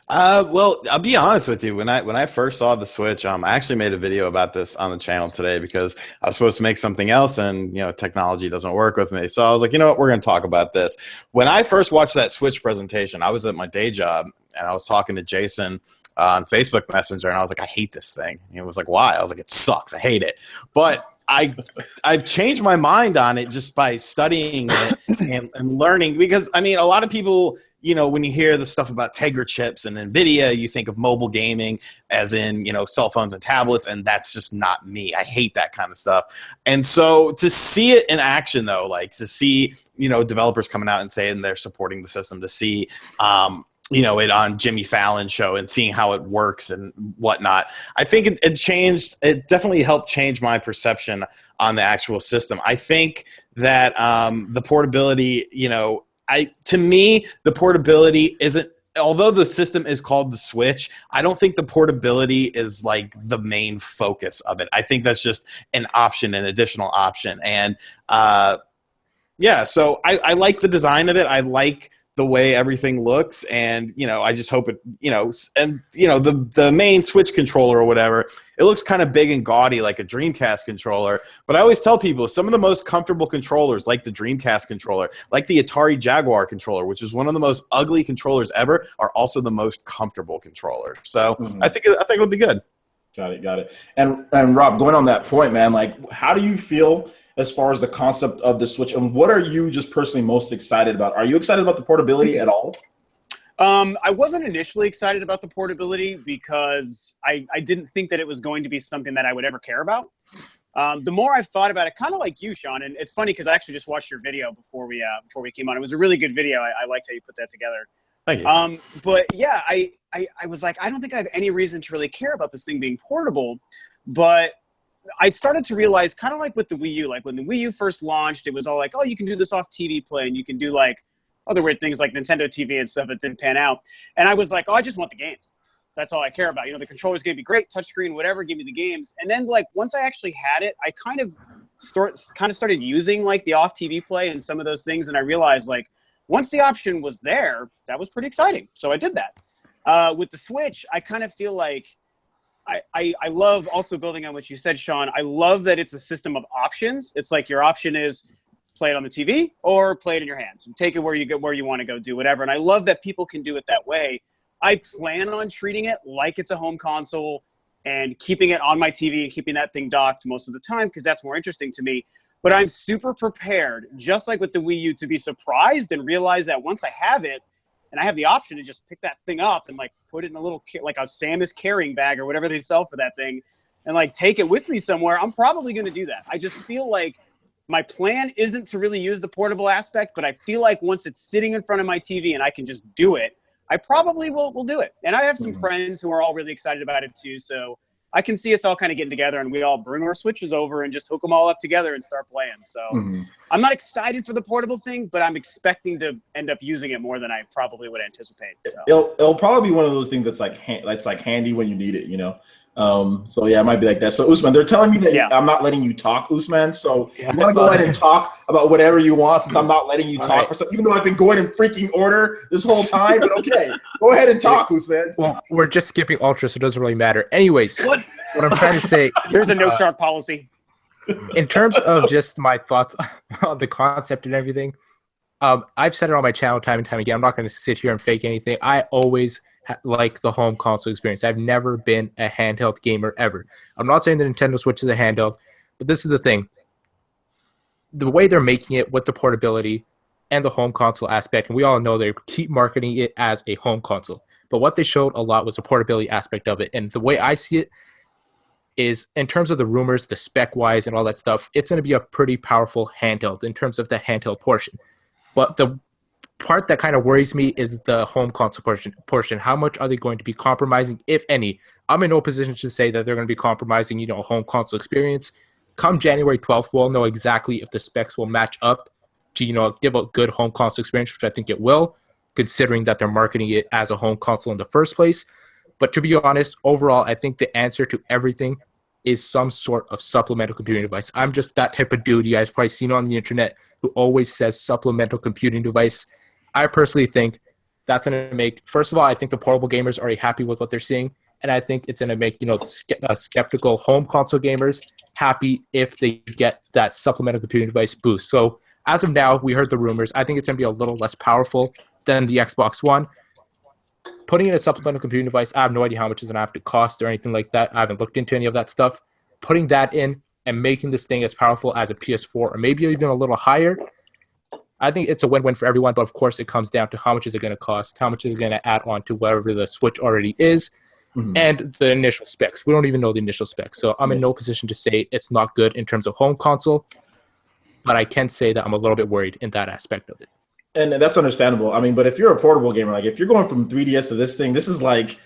Well, I'll be honest with you. When I first saw the Switch, I actually made a video about this on the channel today, because I was supposed to make something else, and technology doesn't work with me. So I was like, you know what, we're going to talk about this. When I first watched that Switch presentation, I was at my day job, and I was talking to Jason on Facebook Messenger, and I was like, I hate this thing. And he was like, why? I was like, it sucks. I hate it. But I've changed my mind on it just by studying it and learning, because I mean, a lot of people, when you hear the stuff about Tegra chips and NVIDIA, you think of mobile gaming as in, cell phones and tablets, and that's just not me. I hate that kind of stuff. And so to see it in action, though, like to see, developers coming out and saying they're supporting the system, to see, it on Jimmy Fallon's show and seeing how it works and whatnot. I think it definitely helped change my perception on the actual system. I think that the portability, to me, the portability isn't, although the system is called the Switch, I don't think the portability is like the main focus of it. I think that's just an option, an additional option. And so I like the design of it. I like the way everything looks, and I just hope it, the main Switch controller or whatever, it looks kind of big and gaudy like a Dreamcast controller. But I always tell people, some of the most comfortable controllers, like the Dreamcast controller, like the Atari Jaguar controller, which is one of the most ugly controllers ever, are also the most comfortable controller. So I think it'll be good. Got it. And Rob, going on that point, man, like, how do you feel as far as the concept of the Switch? And what are you just personally most excited about? Are you excited about the portability at all? I wasn't initially excited about the portability because I didn't think that it was going to be something that I would ever care about. The more I've thought about it, kind of like you, Shawn, and it's funny because I actually just watched your video before we came on. It was a really good video. I liked how you put that together. Thank you. But yeah, I was like, I don't think I have any reason to really care about this thing being portable. But I started to realize, kind of like with the Wii U, like when the Wii U first launched, it was all like, oh, you can do this off TV play, and you can do like other weird things like Nintendo TV and stuff that didn't pan out. And I was like, oh, I just want the games. That's all I care about. You know, the controller's going to be great, touchscreen, whatever, give me the games. And then like once I actually had it, I kind of started using like the off TV play and some of those things. And I realized like once the option was there, that was pretty exciting. So I did that. With the Switch, I kind of feel like I love, also building on what you said, Shawn, I love that it's a system of options. It's like your option is play it on the TV or play it in your hands. You take it where you want to go, do whatever. And I love that people can do it that way. I plan on treating it like it's a home console and keeping it on my TV and keeping that thing docked most of the time because that's more interesting to me. But I'm super prepared, just like with the Wii U, to be surprised and realize that once I have it and I have the option to just pick that thing up and like put it in a little, like a Samus carrying bag or whatever they sell for that thing and like take it with me somewhere, I'm probably going to do that. I just feel like my plan isn't to really use the portable aspect, but I feel like once it's sitting in front of my TV and I can just do it, I probably will do it. And I have some friends who are all really excited about it too. So I can see us all kind of getting together and we all bring our Switches over and just hook them all up together and start playing. So I'm not excited for the portable thing, but I'm expecting to end up using it more than I probably would anticipate. So. It'll probably be one of those things that's like handy when you need it, you know? So yeah, it might be like that. So Usman, they're telling me that I'm not letting you talk, Usman. So you want to go ahead and talk about whatever you want since I'm not letting you talk for something, even though I've been going in freaking order this whole time. But okay, go ahead and talk, Usman. Well, we're just skipping Ultra, so it doesn't really matter. Anyways, what I'm trying to say, there's a no shark policy. In terms of just my thoughts on the concept and everything, I've said it on my channel time and time again. I'm not going to sit here and fake anything. I always like the home console experience. I've never been a handheld gamer ever. I'm not saying the Nintendo Switch is a handheld, but this is the thing. The way they're making it with the portability and the home console aspect, and we all know they keep marketing it as a home console, but what they showed a lot was the portability aspect of it. And the way I see it is, in terms of the rumors, the spec-wise and all that stuff, it's going to be a pretty powerful handheld in terms of the handheld portion. But the part that kind of worries me is the home console portion. How much are they going to be compromising, if any? I'm in no position to say that they're going to be compromising, a home console experience. Come January 12th, we'll know exactly if the specs will match up to, give a good home console experience, which I think it will, considering that they're marketing it as a home console in the first place. But to be honest, overall, I think the answer to everything is some sort of supplemental computing device. I'm just that type of dude you guys probably seen on the internet who always says supplemental computing device. I personally think that's going to make, first of all, I think the portable gamers are already happy with what they're seeing. And I think it's going to make, skeptical home console gamers happy if they get that supplemental computing device boost. So as of now, we heard the rumors. I think it's going to be a little less powerful than the Xbox One. Putting in a supplemental computing device, I have no idea how much it's going to have to cost or anything like that. I haven't looked into any of that stuff. Putting that in and making this thing as powerful as a PS4 or maybe even a little higher, I think it's a win-win for everyone, but of course it comes down to how much is it going to cost, how much is it going to add on to whatever the Switch already is, and the initial specs. We don't even know the initial specs, so I'm in no position to say it's not good in terms of home console, but I can say that I'm a little bit worried in that aspect of it. And that's understandable. I mean, but if you're a portable gamer, like if you're going from 3DS to this thing, this is like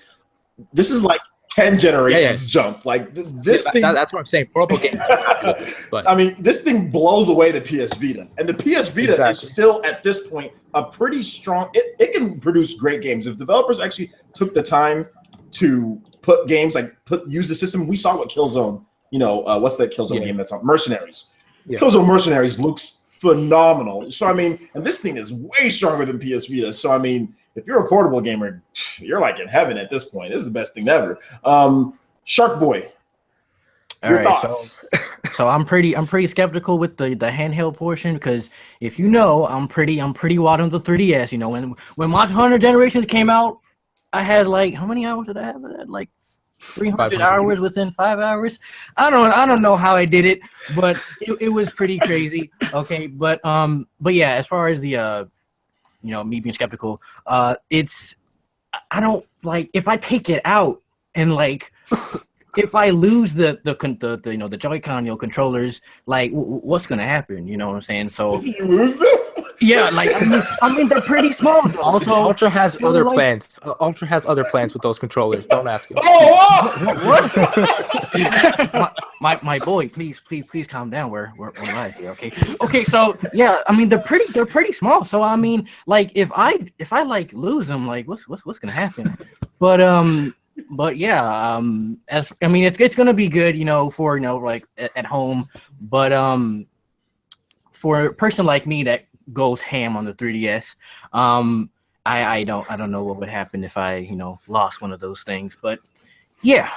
10 generations jump. Like this thing. That's what I'm saying. Portable games. But I mean, this thing blows away the PS Vita, and the PS Vita is still at this point a pretty strong. It can produce great games if developers actually took the time to put games use the system. We saw what Killzone. What's that Killzone game that's on Mercenaries? Yeah. Killzone Mercenaries looks phenomenal. So I mean, and this thing is way stronger than PS Vita. So I mean, if you're a portable gamer, you're like in heaven at this point. This is the best thing ever. Shark Boy, your thoughts? So I'm pretty skeptical with the handheld portion because if I'm pretty wild on the 3DS. When Monster Hunter Generations came out, I had how many hours did I have? I had 300 hours within 5 hours. I don't know how I did it, but it was pretty crazy. Okay, but yeah, as far as the me being skeptical, it's I don't like if I take it out and like if I lose the Joy-Con controllers, like what's gonna happen? You know what I'm saying? So you lose them? yeah, like I mean they're pretty small. Also, Ultra has other plans. Ultra has other plans with those controllers. Don't ask him. What? my boy, please calm down. We're live here, okay? Okay, so yeah, I mean they're pretty small. So I mean, like if I like lose them, like what's gonna happen? But yeah, as I mean it's gonna be good, for like at home. But for a person like me that goes ham on the 3DS, I don't know what would happen if I lost one of those things. But yeah.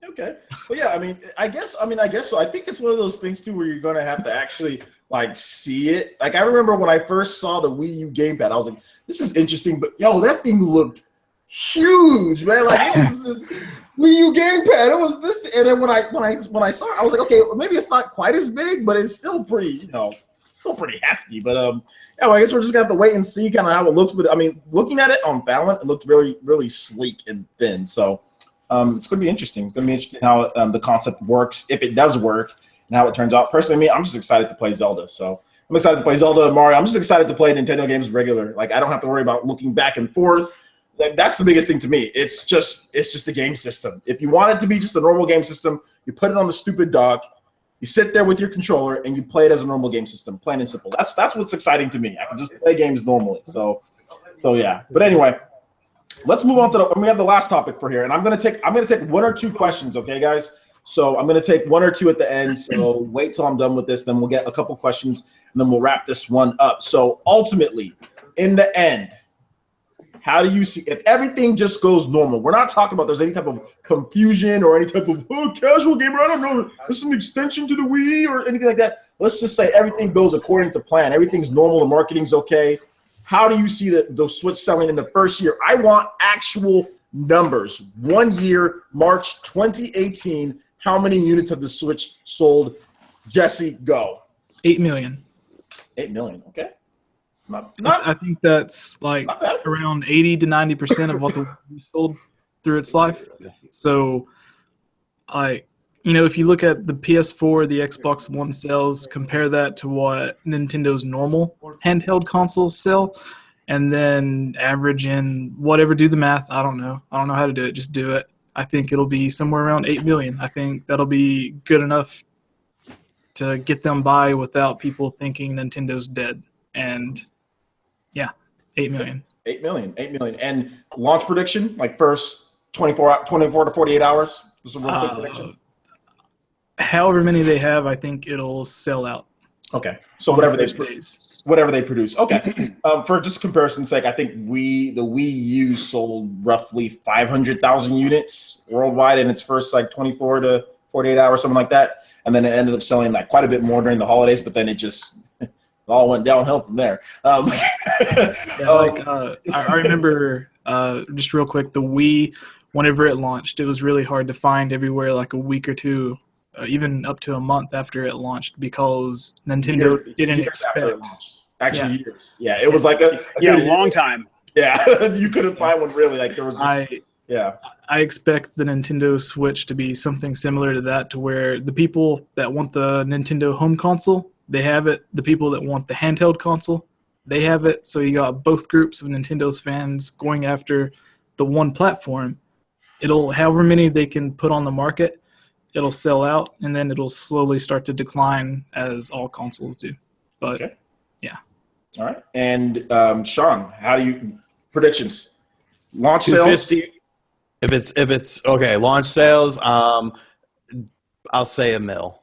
Okay. Well, yeah, I guess so. I think it's one of those things too where you're gonna have to actually like see it. Like I remember when I first saw the Wii U gamepad, I was like, this is interesting, but yo, that thing looked huge, man. Like it was this Wii U gamepad. It was this, and then when I saw it, I was like, okay, well, maybe it's not quite as big, but it's still pretty, still pretty hefty. But yeah, well, I guess we're just gonna have to wait and see kind of how it looks. But I mean, looking at it on Valorant, it looked really, really sleek and thin. So it's gonna be interesting. It's gonna be interesting how the concept works, if it does work, and how it turns out. Personally, I'm just excited to play Zelda. So I'm excited to play Zelda and Mario. I'm just excited to play Nintendo games regular. Like I don't have to worry about looking back and forth. Like that's the biggest thing to me. It's just the game system. If you want it to be just a normal game system, you put it on the stupid dock, you sit there with your controller, and you play it as a normal game system, plain and simple. That's what's exciting to me. I can just play games normally. So yeah. But anyway, let's move on to we have the last topic for here, and I'm gonna take one or two questions, okay, guys? So I'm gonna take one or two at the end. So wait till I'm done with this, then we'll get a couple questions, and then we'll wrap this one up. So ultimately, in the end, how do you see if everything just goes normal? We're not talking about there's any type of confusion or any type of casual gamer. I don't know. This is an extension to the Wii or anything like that. Let's just say everything goes according to plan. Everything's normal. The marketing's okay. How do you see the Switch selling in the first year? I want actual numbers. 1 year, March 2018. How many units have the Switch sold? Jesse, go. 8 million. 8 million. Okay. I think that's like around 80 to 90% of what the Wii U sold through its life. So, if you look at the PS4, the Xbox One sales, compare that to what Nintendo's normal handheld consoles sell, and then average in whatever, do the math. I don't know how to do it. Just do it. I think it'll be somewhere around 8 million. I think that'll be good enough to get them by without people thinking Nintendo's dead. And yeah, 8 million. 8 million. And launch prediction, like first 24 to 48 hours? This is a real quick prediction. However many they have, I think it'll sell out. Okay. So whatever they produce. Okay. For just comparison's sake, I think the Wii U sold roughly 500,000 units worldwide in its first 24 to 48 hours, something like that. And then it ended up selling quite a bit more during the holidays, but then it just all went downhill from there. I remember just real quick, the Wii, whenever it launched, it was really hard to find everywhere like a week or two, even up to a month after it launched, because Nintendo didn't expect. Actually, years. Yeah, it was like a long time. Yeah, you couldn't find one really. Like there was. I expect the Nintendo Switch to be something similar to that, to where the people that want the Nintendo home console, they have it. The people that want the handheld console, they have it. So you got both groups of Nintendo's fans going after the one platform. It'll, however many they can put on the market, it'll sell out, and then it'll slowly start to decline as all consoles do. But okay. Yeah. All right. And Shawn, how do you predictions? Launch sales? If it's okay, launch sales, I'll say $1 million.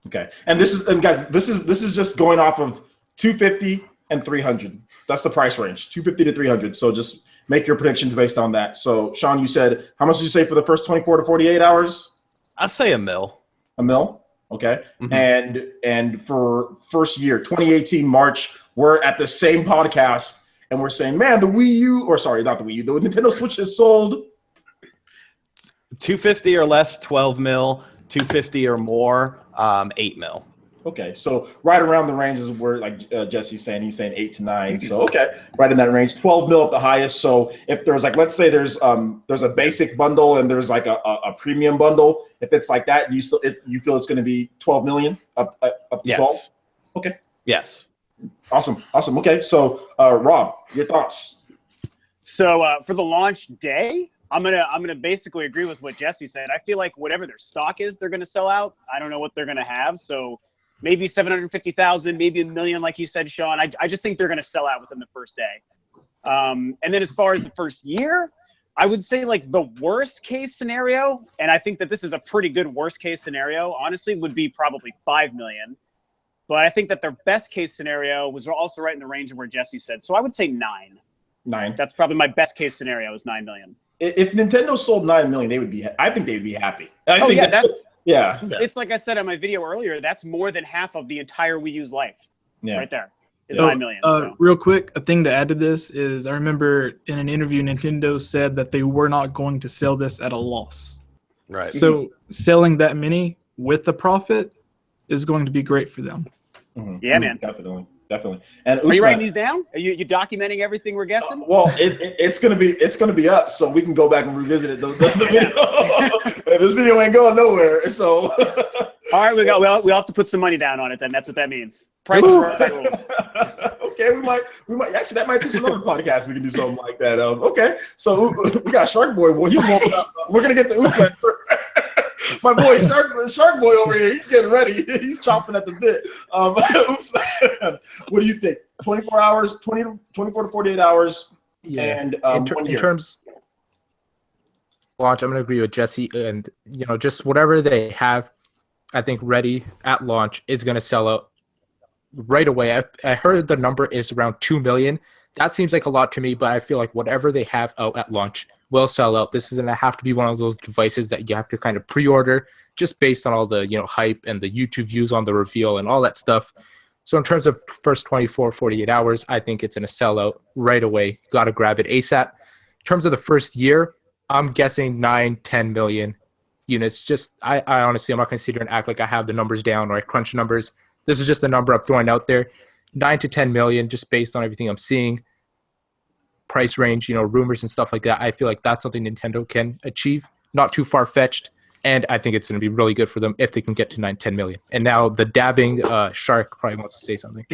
Okay. And guys, this is just going off of 250 and 300. That's the price range, 250 to 300. So just make your predictions based on that. So Shawn, you said, how much did you say for the first 24 to 48 hours? I'll say $1 million. $1 million? Okay. Mm-hmm. And for first year, 2018 March, we're at the same podcast and we're saying, man, the Wii U, or sorry, not the Wii U, the Nintendo Switch has sold 250 or less, 12 mil. 250 or more, 8 mil. Okay, so right around the ranges where, like Jesse's saying, he's saying 8 to 9. So okay, right in that range. 12 mil at the highest. So if there's like, let's say there's a basic bundle and there's like a premium bundle. If it's like that, you feel it's going to be 12 million up to 12? Okay. Yes. Awesome. Okay, so Rob, your thoughts? So for the launch day, I'm gonna basically agree with what Jesse said. I feel like whatever their stock is, they're gonna sell out. I don't know what they're gonna have, so maybe 750,000, maybe $1 million, like you said, Shawn. I just think they're gonna sell out within the first day. And then as far as the first year, I would say like the worst case scenario, and I think that this is a pretty good worst case scenario, honestly, would be probably 5 million. But I think that their best case scenario was also right in the range of where Jesse said. So I would say 9. 9. That's probably my best case scenario is 9 million. If Nintendo sold 9 million, I think they'd be happy. I think yeah. It's like I said in my video earlier, that's more than half of the entire Wii U's life. Yeah. Right there. Is 9 million. So. Real quick, a thing to add to this is I remember in an interview, Nintendo said that they were not going to sell this at a loss. Right. So selling that many with a profit is going to be great for them. Mm-hmm. Yeah, man. Definitely. And Usman, are you writing these down? Are you documenting everything we're guessing? Well, it's gonna be up, so we can go back and revisit it. The video. This video ain't going nowhere. So, all right, we'll have to put some money down on it. Then that's what that means. Prices are right rules. Okay, we might actually that might be another podcast. We can do something like that. Okay, so we got Shark Boy. Well, we're gonna get to Usman. My boy Shark Boy over here, he's getting ready. He's chomping at the bit. What do you think? 24 hours, 24 to 48 hours, and in terms of launch, I'm going to agree with Jesse. And just whatever they have, I think ready at launch is going to sell out right away. I heard the number is around 2 million. That seems like a lot to me, but I feel like whatever they have out at launch will sell out. This is going to have to be one of those devices that you have to kind of pre-order just based on all the hype and the YouTube views on the reveal and all that stuff. So in terms of first 24, 48 hours, I think it's going to sell out right away. Got to grab it ASAP. In terms of the first year, I'm guessing 9, 10 million units. Just I honestly, I'm not going to sit here and act like I have the numbers down or I crunch numbers. This is just the number I'm throwing out there. 9 to 10 million, just based on everything I'm seeing. Price range, rumors and stuff like that. I feel like that's something Nintendo can achieve. Not too far-fetched. And I think it's going to be really good for them if they can get to 9, 10 million. And now the dabbing Shark probably wants to say something.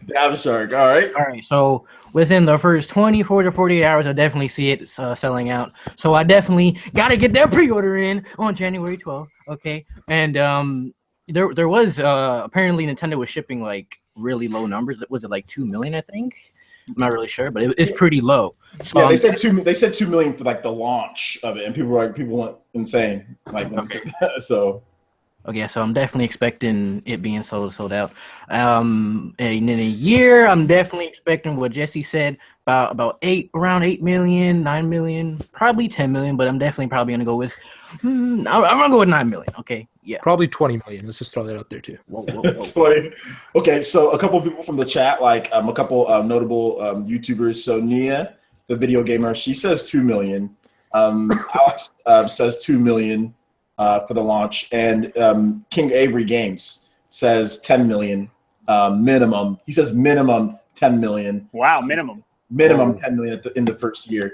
Dab Shark. All right. So within the first 24 to 48 hours, I definitely see it selling out. So I definitely got to get that pre-order in on January 12th. Okay. And there was apparently Nintendo was shipping like really low numbers. Was it like 2 million, I think? I'm not really sure, but it's pretty low. So, yeah, they said 2 million for like the launch of it, and people went insane. Like when they said that, so. Okay, so I'm definitely expecting it being sold out. And in a year, I'm definitely expecting what Jesse said about around 8 million, 9 million, probably 10 million, but I'm definitely probably gonna go with. I'm gonna go with 9 million. Okay. Yeah. Probably 20 million. Let's just throw that out there too. Whoa. 20. Okay, so a couple of people from the chat, like a couple notable YouTubers. So Nia, the video gamer, she says 2 million. Alex says 2 million for the launch, and King Avery Games says 10 million minimum. He says minimum 10 million. Wow, minimum. Minimum 10 million in the first year.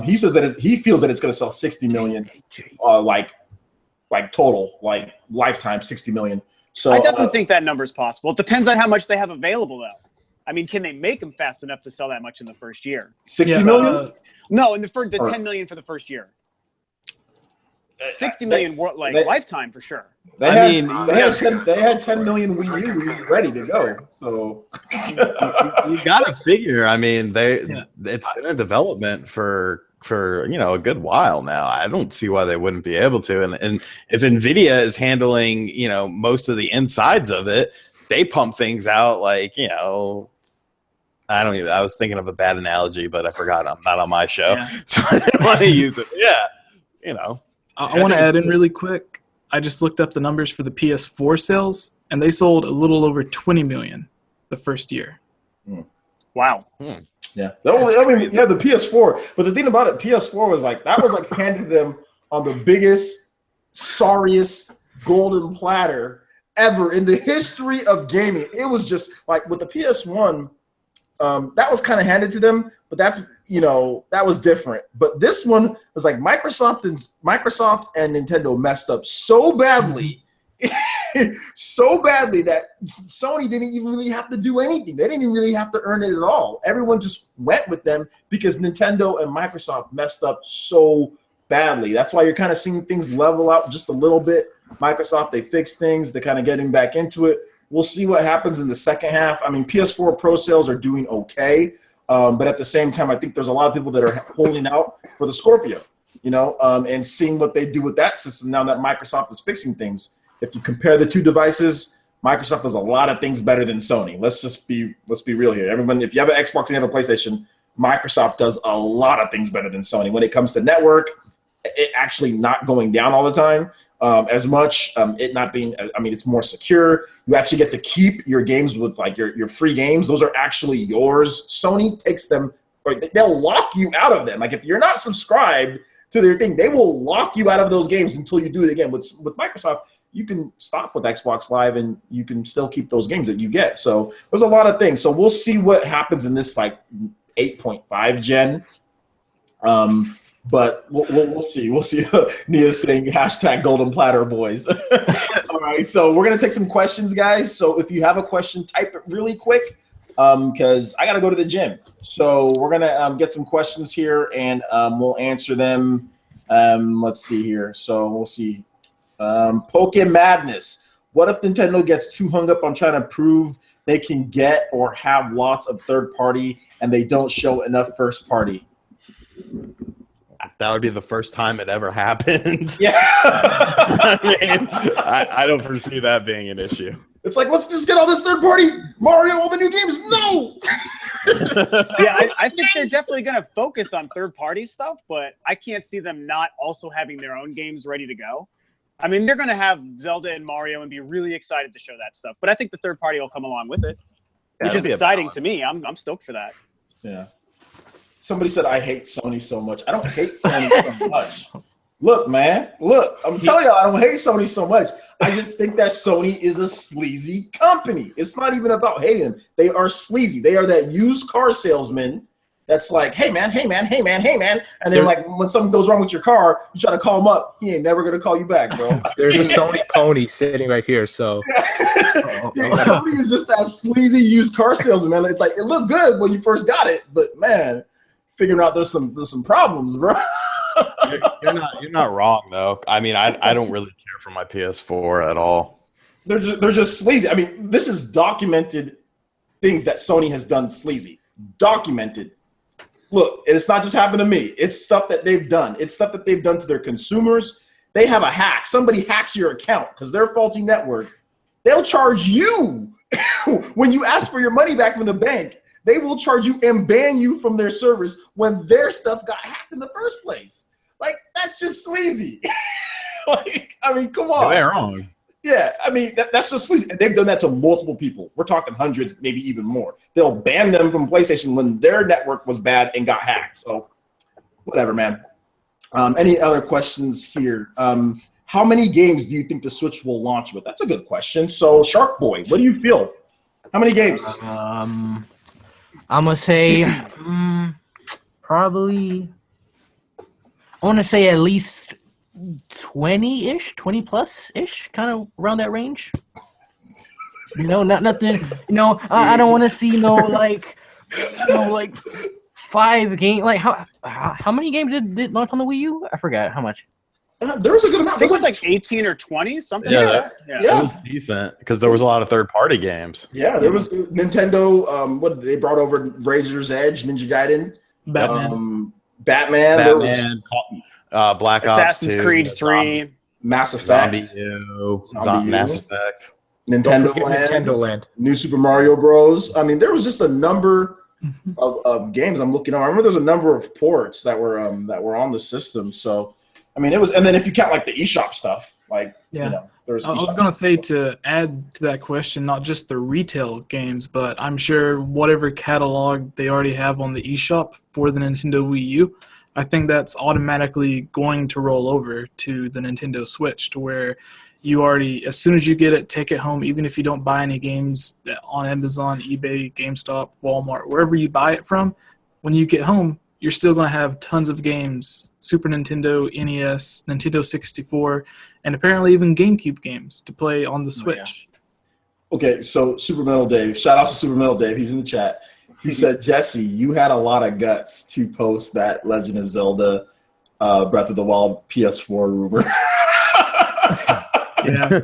He says that he feels that it's going to sell 60 million, like total, like lifetime 60 million. So I definitely think that number is possible. It depends on how much they have available, though. I mean, can they make them fast enough to sell that much in the first year? 60 million? No, in the 10 million for the first year. 60 million lifetime for sure. They had 10 million Wii U's ready to go. So you got to figure. I mean, it's been in development for a good while now. I don't see why they wouldn't be able to. And if Nvidia is handling most of the insides of it, they pump things out like I was thinking of a bad analogy, but I forgot. I'm not on my show, so I didn't want to use it. Yeah, I want to add in really quick. I just looked up the numbers for the PS4 sales, and they sold a little over 20 million the first year. Wow. Yeah, the PS4. But the thing about it, PS4 was like handed to them on the biggest, sorriest golden platter ever in the history of gaming. It was just like with the PS1, that was kind of handed to them, but that was different. But this one was like Microsoft and Nintendo messed up so badly. So badly that Sony didn't even really have to do anything. They didn't even really have to earn it at all. Everyone just went with them because Nintendo and Microsoft messed up so badly. That's why you're kind of seeing things level out just a little bit. Microsoft, they fixed things. They're kind of getting back into it. We'll see what happens in the second half. I mean, PS4 Pro sales are doing okay, but at the same time, I think there's a lot of people that are holding out for the Scorpio, and seeing what they do with that system now that Microsoft is fixing things. If you compare the two devices, Microsoft does a lot of things better than Sony. Let's be real here. Everyone, if you have an Xbox and you have a PlayStation, Microsoft does a lot of things better than Sony. When it comes to network, it actually not going down all the time as much. It not being, it's more secure. You actually get to keep your games with like your free games. Those are actually yours. Sony takes them, or they'll lock you out of them. Like if you're not subscribed to their thing, they will lock you out of those games until you do it again. With Microsoft, you can stop with Xbox Live and you can still keep those games that you get. So there's a lot of things. So we'll see what happens in this like 8.5 gen. But we'll see. We'll see. Nia's saying hashtag golden platter boys. All right. So we're going to take some questions, guys. So if you have a question, type it really quick because I got to go to the gym. So we're going to get some questions here and we'll answer them. Let's see here. So we'll see. Poke Madness. What if Nintendo gets too hung up on trying to prove they can get or have lots of third party and they don't show enough first party? That would be the first time it ever happened. Yeah. I don't foresee that being an issue. It's like, let's just get all this third party Mario, all the new games. No. Yeah, I think they're definitely going to focus on third party stuff, but I can't see them not also having their own games ready to go. I mean, they're going to have Zelda and Mario and be really excited to show that stuff. But I think the third party will come along with it, which is exciting to me. I'm stoked for that. Yeah. Somebody said, I hate Sony so much. I don't hate Sony so much. Look, man. Look, I'm telling y'all, I don't hate Sony so much. I just think that Sony is a sleazy company. It's not even about hating them. They are sleazy. They are that used car salesman that's like, hey, man, hey, man, hey, man, hey, man. And then, like, when something goes wrong with your car, you try to call him up. He ain't never going to call you back, bro. There's a Sony pony sitting right here, so. Sony is just that sleazy used car salesman, man. It's like, it looked good when you first got it, but, man, figuring out there's some problems, bro. You're not wrong, though. I mean, I don't really care for my PS4 at all. They're just sleazy. I mean, this is documented things that Sony has done sleazy. Documented. Look, it's not just happened to me. It's stuff that they've done. It's stuff that they've done to their consumers. They have a hack. Somebody hacks your account because they're faulty network. They'll charge you when you ask for your money back from the bank. They will charge you and ban you from their service when their stuff got hacked in the first place. Like, that's just sleazy. Like, I mean, come on. They're wrong. Yeah, I mean, that's just sleazy. And they've done that to multiple people. We're talking hundreds, maybe even more. They'll ban them from PlayStation when their network was bad and got hacked. So, whatever, man. Any other questions here? How many games do you think the Switch will launch with? That's a good question. So, Shark Boy, what do you feel? How many games? I'm going to say probably, I want to say at least 20-ish, 20 plus-ish, kind of around that range. Not nothing, I don't want to see like 5 games. Like how many games did launch on the Wii U? I forgot how much. There was a good amount. I think it was like 18 or 20, something Yeah, like that. It was decent because there was a lot of third-party games. Yeah, there was Nintendo. What they brought over? Razor's Edge, Ninja Gaiden, Batman, Black Ops Assassin's 2, Creed 3, Mass Effect, Mass Effect, Nintendo Land, New Super Mario Bros. I mean, there was just a number of games I'm looking at. I remember there's a number of ports that were on the system. So, I mean, it was, and then if you count like the eShop stuff, Like, Yeah. you know, there's. I was going to say, to add to that question, not just the retail games, but I'm sure whatever catalog they already have on the eShop for the Nintendo Wii U, I think that's automatically going to roll over to the Nintendo Switch, to where you already, as soon as you get it, take it home, even if you don't buy any games on Amazon, eBay, GameStop, Walmart, wherever you buy it from, when you get home, you're still going to have tons of games, Super Nintendo, NES, Nintendo 64, and apparently even GameCube games to play on the Switch. Okay, so Super Metal Dave, shout out to Super Metal Dave, he's in the chat. He said, Jesse, you had a lot of guts to post that Legend of Zelda Breath of the Wild PS4 rumor. Yeah.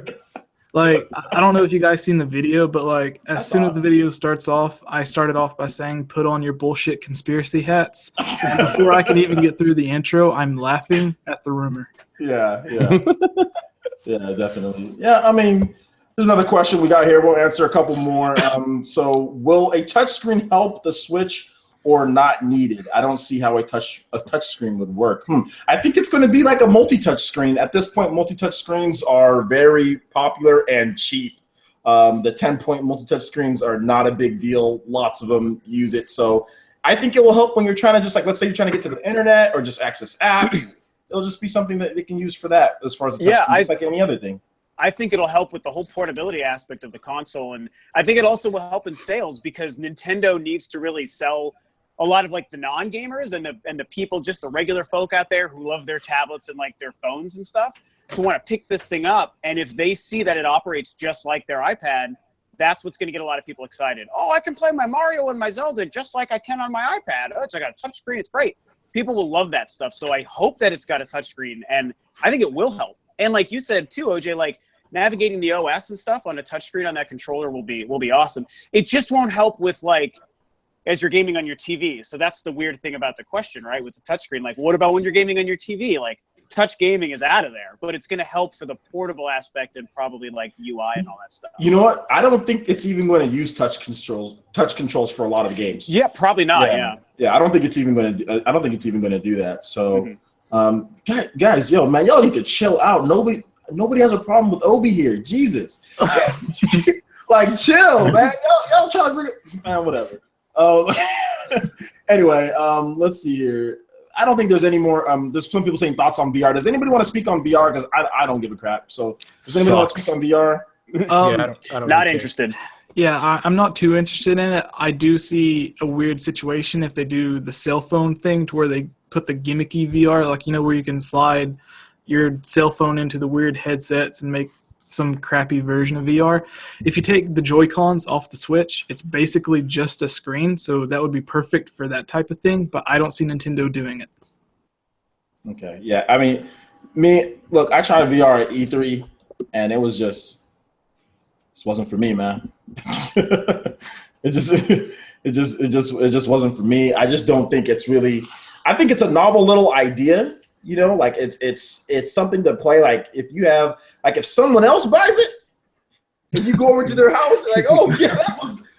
Like, I don't know if you guys seen the video, but like, as soon as the video starts off, I started off by saying, put on your bullshit conspiracy hats. And before I can even get through the intro, I'm laughing at the rumor. Yeah. Yeah, definitely. Yeah, I mean, there's another question we got here. We'll answer a couple more. So will a touchscreen help the Switch or not needed? I don't see how a touchscreen would work. I think it's going to be like a multi-touch screen. At this point, multi-touch screens are very popular and cheap. The 10-point multi-touch screens are not a big deal. Lots of them use it. So I think it will help when you're trying to just, like, let's say you're trying to get to the internet or just access apps. It'll just be something that they can use for that as far as the touchscreen, just like any other thing. I think it'll help with the whole portability aspect of the console. And I think it also will help in sales, because Nintendo needs to really sell a lot of like the non-gamers and the people, just the regular folk out there who love their tablets and like their phones and stuff, to want to pick this thing up. And if they see that it operates just like their iPad, that's what's going to get a lot of people excited. Oh, I can play my Mario and my Zelda just like I can on my iPad. Oh, it's got a touchscreen. It's great. People will love that stuff. So I hope that it's got a touchscreen, and I think it will help. And like you said too, OJ, like navigating the OS and stuff on a touchscreen on that controller will be awesome. It just won't help with like as you're gaming on your TV. So that's the weird thing about the question, right? With the touchscreen, like what about when you're gaming on your TV? Like touch gaming is out of there, but it's going to help for the portable aspect and probably like the UI and all that stuff. You know what? I don't think it's even going to use touch controls for a lot of games. Yeah, probably not. Yeah. I don't think it's even going to do that. So, guys, yo, man, y'all need to chill out. Nobody has a problem with Obi here. Jesus, like chill, man. Y'all trying to bring it, man. Whatever. Anyway, let's see here. I don't think there's any more. There's some people saying thoughts on VR. Does anybody want to speak on VR? Because I don't give a crap. So does anybody want to speak on VR? I don't not really interested. Yeah, I'm not too interested in it. I do see a weird situation if they do the cell phone thing, to where they put the gimmicky VR, like, you know, where you can slide your cell phone into the weird headsets and make some crappy version of VR. If you take the Joy-Cons off the Switch, it's basically just a screen, so that would be perfect for that type of thing, but I don't see Nintendo doing it. Okay, yeah, I mean, look, I tried VR at E3, and it wasn't for me, man. It just wasn't for me. I just don't think it's really. I think it's a novel little idea. You know, like it's something to play. Like if someone else buys it, and you go over to their house, like, oh yeah,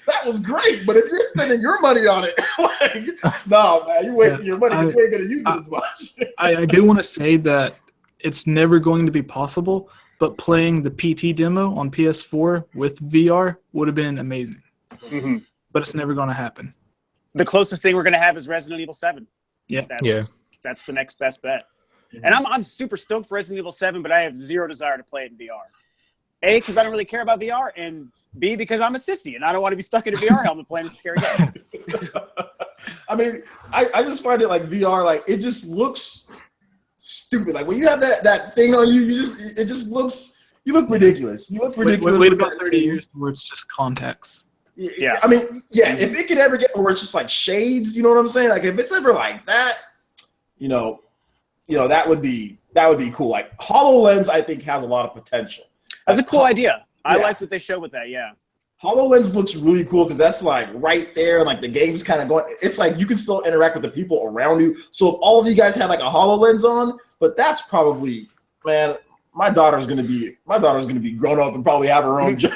that was great. But if you're spending your money on it, like, no, man, you're wasting your money because you ain't gonna use it as much. I do want to say that it's never going to be possible, but playing the PT demo on PS4 with VR would have been amazing. Mm-hmm. But it's never going to happen. The closest thing we're going to have is Resident Evil 7. Yeah. That's the next best bet. And I'm super stoked for Resident Evil 7, but I have zero desire to play it in VR. A, because I don't really care about VR, and B, because I'm a sissy and I don't want to be stuck in a VR helmet playing a scary game. I mean, I just find it like VR, like it just looks stupid. Like when you have that thing on you, it just looks, you look ridiculous. You look ridiculous. Wait about 30 years where it's just contacts. Yeah. I mean, yeah, if it could ever get where it's just like shades, you know what I'm saying? Like if it's ever like that, you know, that would be cool. Like HoloLens, I think, has a lot of potential. That's a cool idea. I liked what they showed with that, yeah. HoloLens looks really cool because that's like right there, like the game's kind of going. It's like you can still interact with the people around you. So if all of you guys had like a HoloLens on, but that's probably, man, my daughter's gonna be grown up and probably have her own job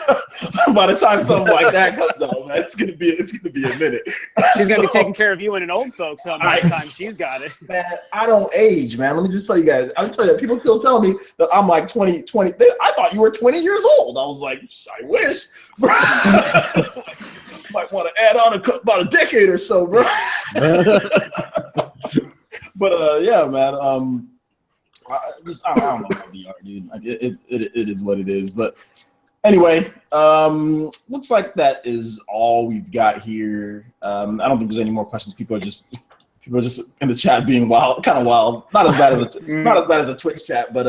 by the time something like that comes out. Man, it's gonna be a minute. She's gonna be taking care of you in an old folks home by the time she's got it. Man, I don't age, man. Let me just tell you guys. I'll tell you that people still tell me that I'm like 20. I thought you were 20 years old. I was like, I wish. Might want to add on about a decade or so, bro. But yeah, man. I don't know about VR, dude. Like, it is what it is. But anyway, looks like that is all we've got here. I don't think there's any more questions. People are just in the chat being wild, kind of wild. Not as bad as a Twitch chat, but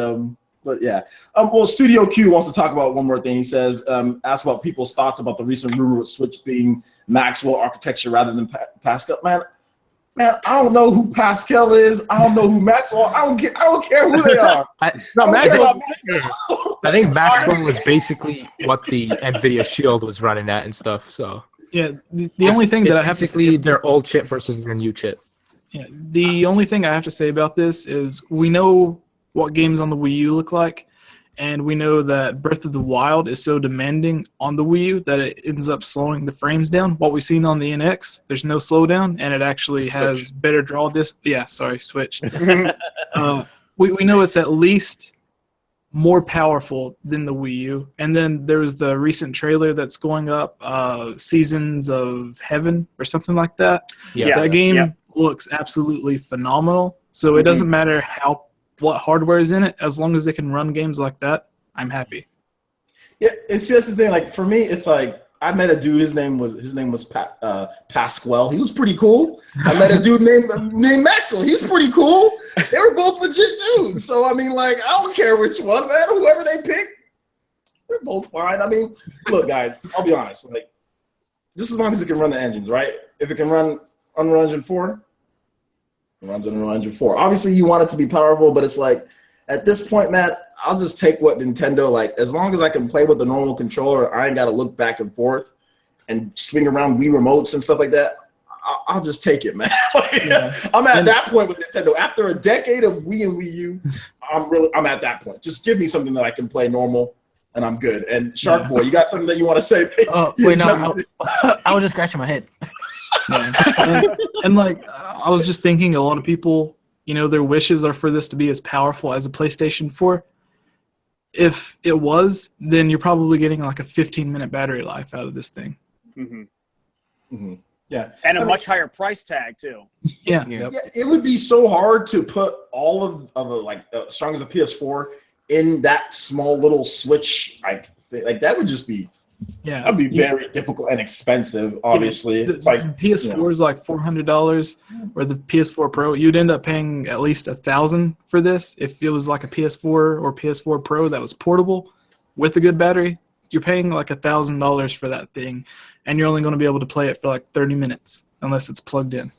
yeah. Well, Studio Q wants to talk about one more thing. He says, ask about people's thoughts about the recent rumor with Switch being Maxwell architecture rather than Pascal. Man, I don't know who Pascal is. I don't know who Maxwell. I don't care who they are. I think Maxwell was basically what the NVIDIA Shield was running at and stuff. So yeah, the only thing that I have to say, their old chip versus their new chip. Yeah, the only thing I have to say about this is we know what games on the Wii U look like, and we know that Breath of the Wild is so demanding on the Wii U that it ends up slowing the frames down. What we've seen on the NX, there's no slowdown, and it actually has better draw distance. Yeah, sorry, Switch. We know it's at least more powerful than the Wii U. And then there was the recent trailer that's going up, Seasons of Heaven or something like that. Yeah. That game looks absolutely phenomenal. So it doesn't matter what hardware is in it, as long as they can run games like that, I'm happy. Yeah, it's just the thing. Like for me, it's like I met a dude. His name was Pasquale. He was pretty cool. I met a dude named Maxwell. He's pretty cool. They were both legit dudes. So I mean, like I don't care which one, man. Whoever they pick, they're both fine. I mean, look, guys. I'll be honest. Like, just as long as it can run the engines, right? If it can run Unreal Engine 4. It runs on Unreal Engine 4. Obviously, you want it to be powerful, but it's like, at this point, Matt, I'll just take what Nintendo, like, as long as I can play with the normal controller, I ain't got to look back and forth and swing around Wii remotes and stuff like that. I'll just take it, man. I'm at that point with Nintendo. After a decade of Wii and Wii U, I'm at that point. Just give me something that I can play normal, and I'm good. And Shark Boy, you got something that you want to say? Wait, no, I was just scratching my head. Yeah. And like I was just thinking, a lot of people, their wishes are for this to be as powerful as a PlayStation 4. If it was, then you're probably getting like a 15-minute battery life out of this thing. Mm-hmm. Mm-hmm. Yeah, and a much higher price tag too. Yeah. Yeah, it would be so hard to put all of the like as strong as a PS4 in that small little Switch. Like that would just be. Yeah, that'd be very difficult and expensive. Obviously, the it's like PS4 is like $400, or the PS4 Pro. You'd end up paying at least $1,000 for this if it was like a PS4 or PS4 Pro that was portable with a good battery. You're paying like $1,000 for that thing, and you're only going to be able to play it for like 30 minutes unless it's plugged in.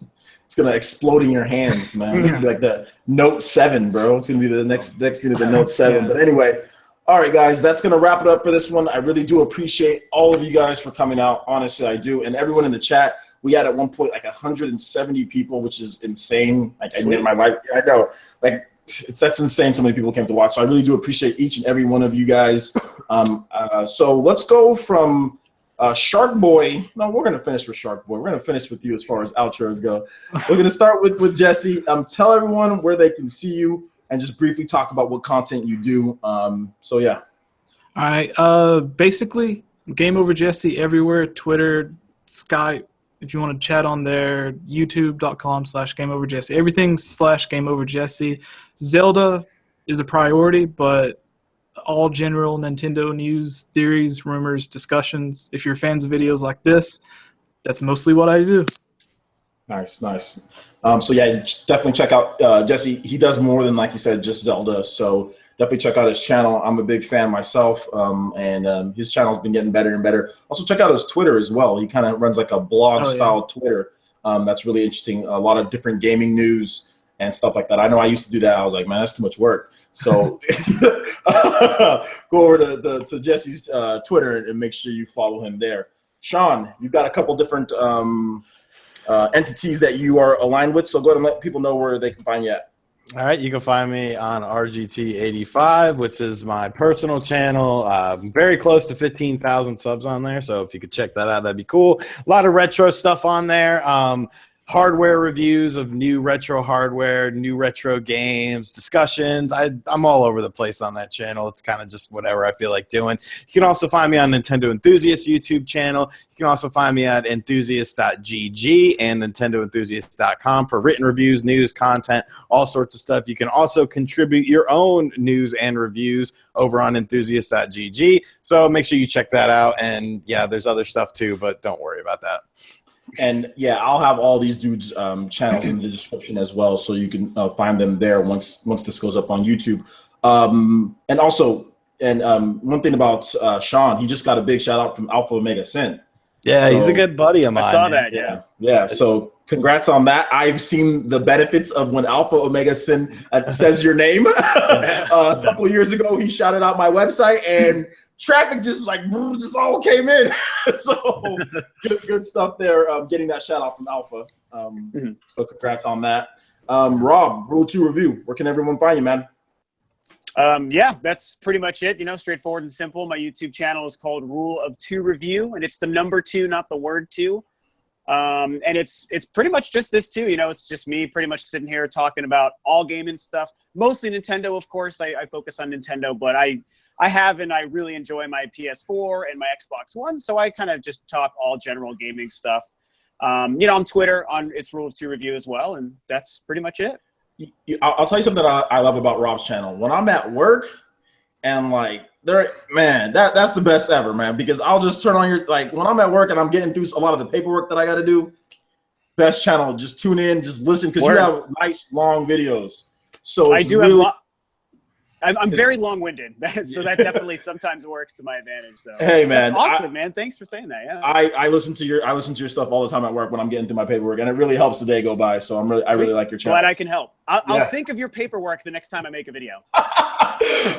It's gonna explode in your hands, man. It's like the Note 7, bro. It's gonna be the next thing to the Note 7. But anyway. All right, guys, that's going to wrap it up for this one. I really do appreciate all of you guys for coming out. Honestly, I do. And everyone in the chat, we had at one point like 170 people, which is insane. Like, I made my life. I know. Like, that's insane. So many people came to watch. So I really do appreciate each and every one of you guys. So let's go from Shark Boy. No, we're going to finish with Shark Boy. We're going to finish with you as far as outros go. We're going to start with Jesse. Tell everyone where they can see you, and just briefly talk about what content you do. So yeah. All right. Basically, GameOverJesse everywhere. Twitter, Skype. If you want to chat on there, YouTube.com/GameOverJesse. Everything /GameOverJesse. Zelda is a priority, but all general Nintendo news, theories, rumors, discussions. If you're fans of videos like this, that's mostly what I do. Nice. So yeah, definitely check out Jesse. He does more than, like you said, just Zelda. So definitely check out his channel. I'm a big fan myself, and his channel's been getting better and better. Also check out his Twitter as well. He kind of runs like a blog style Twitter. That's really interesting. A lot of different gaming news and stuff like that. I know I used to do that. I was like, man, that's too much work. So go over to Jesse's Twitter and make sure you follow him there. Shawn, you've got a couple different entities that you are aligned with, so go ahead and let people know where they can find you at. All right, you can find me on RGT85, which is my personal channel. I'm very close to 15,000 subs on there, so if you could check that out, that'd be cool. A lot of retro stuff on there. Hardware reviews of new retro hardware, new retro games, discussions. I'm all over the place on that channel. It's kind of just whatever I feel like doing. You can also find me on Nintendo Enthusiast YouTube channel. You can also find me at enthusiast.gg and nintendoenthusiast.com for written reviews, news, content, all sorts of stuff. You can also contribute your own news and reviews over on enthusiast.gg. So make sure you check that out. And yeah, there's other stuff too, but don't worry about that. And yeah, I'll have all these dudes' channels in the description as well, so you can find them there once this goes up on YouTube. And also, one thing about Shawn, he just got a big shout out from Alpha Omega Sin. Yeah, So, he's a good buddy of mine. I saw that. Yeah. Yeah. So congrats on that. I've seen the benefits of when Alpha Omega Sin says your name. A couple of years ago, he shouted out my website and traffic just all came in. So good stuff there. Getting that shout out from Alpha. So congrats on that. Rob, Rule 2 Review. Where can everyone find you, man? Yeah, that's pretty much it. Straightforward and simple. My YouTube channel is called Rule of 2 Review, and it's the number 2, not the word 2. And it's pretty much just this too. It's just me pretty much sitting here talking about all gaming stuff. Mostly Nintendo, of course. I focus on Nintendo, but I really enjoy my PS4 and my Xbox One, so I kind of just talk all general gaming stuff. On Twitter, it's Rule of 2 Review as well, and that's pretty much it. I'll tell you something I love about Rob's channel. When I'm at work and that's the best ever, man, because I'll just turn on when I'm at work and I'm getting through a lot of the paperwork that I got to do, best channel, just tune in, just listen, because you have nice long videos. So I do really I'm very long-winded, so that definitely sometimes works to my advantage. So hey, man, that's awesome, man. Thanks for saying that. Yeah, I listen to your stuff all the time at work when I'm getting through my paperwork, and it really helps the day go by. So I really like your channel. Glad I can help. I'll think of your paperwork the next time I make a video.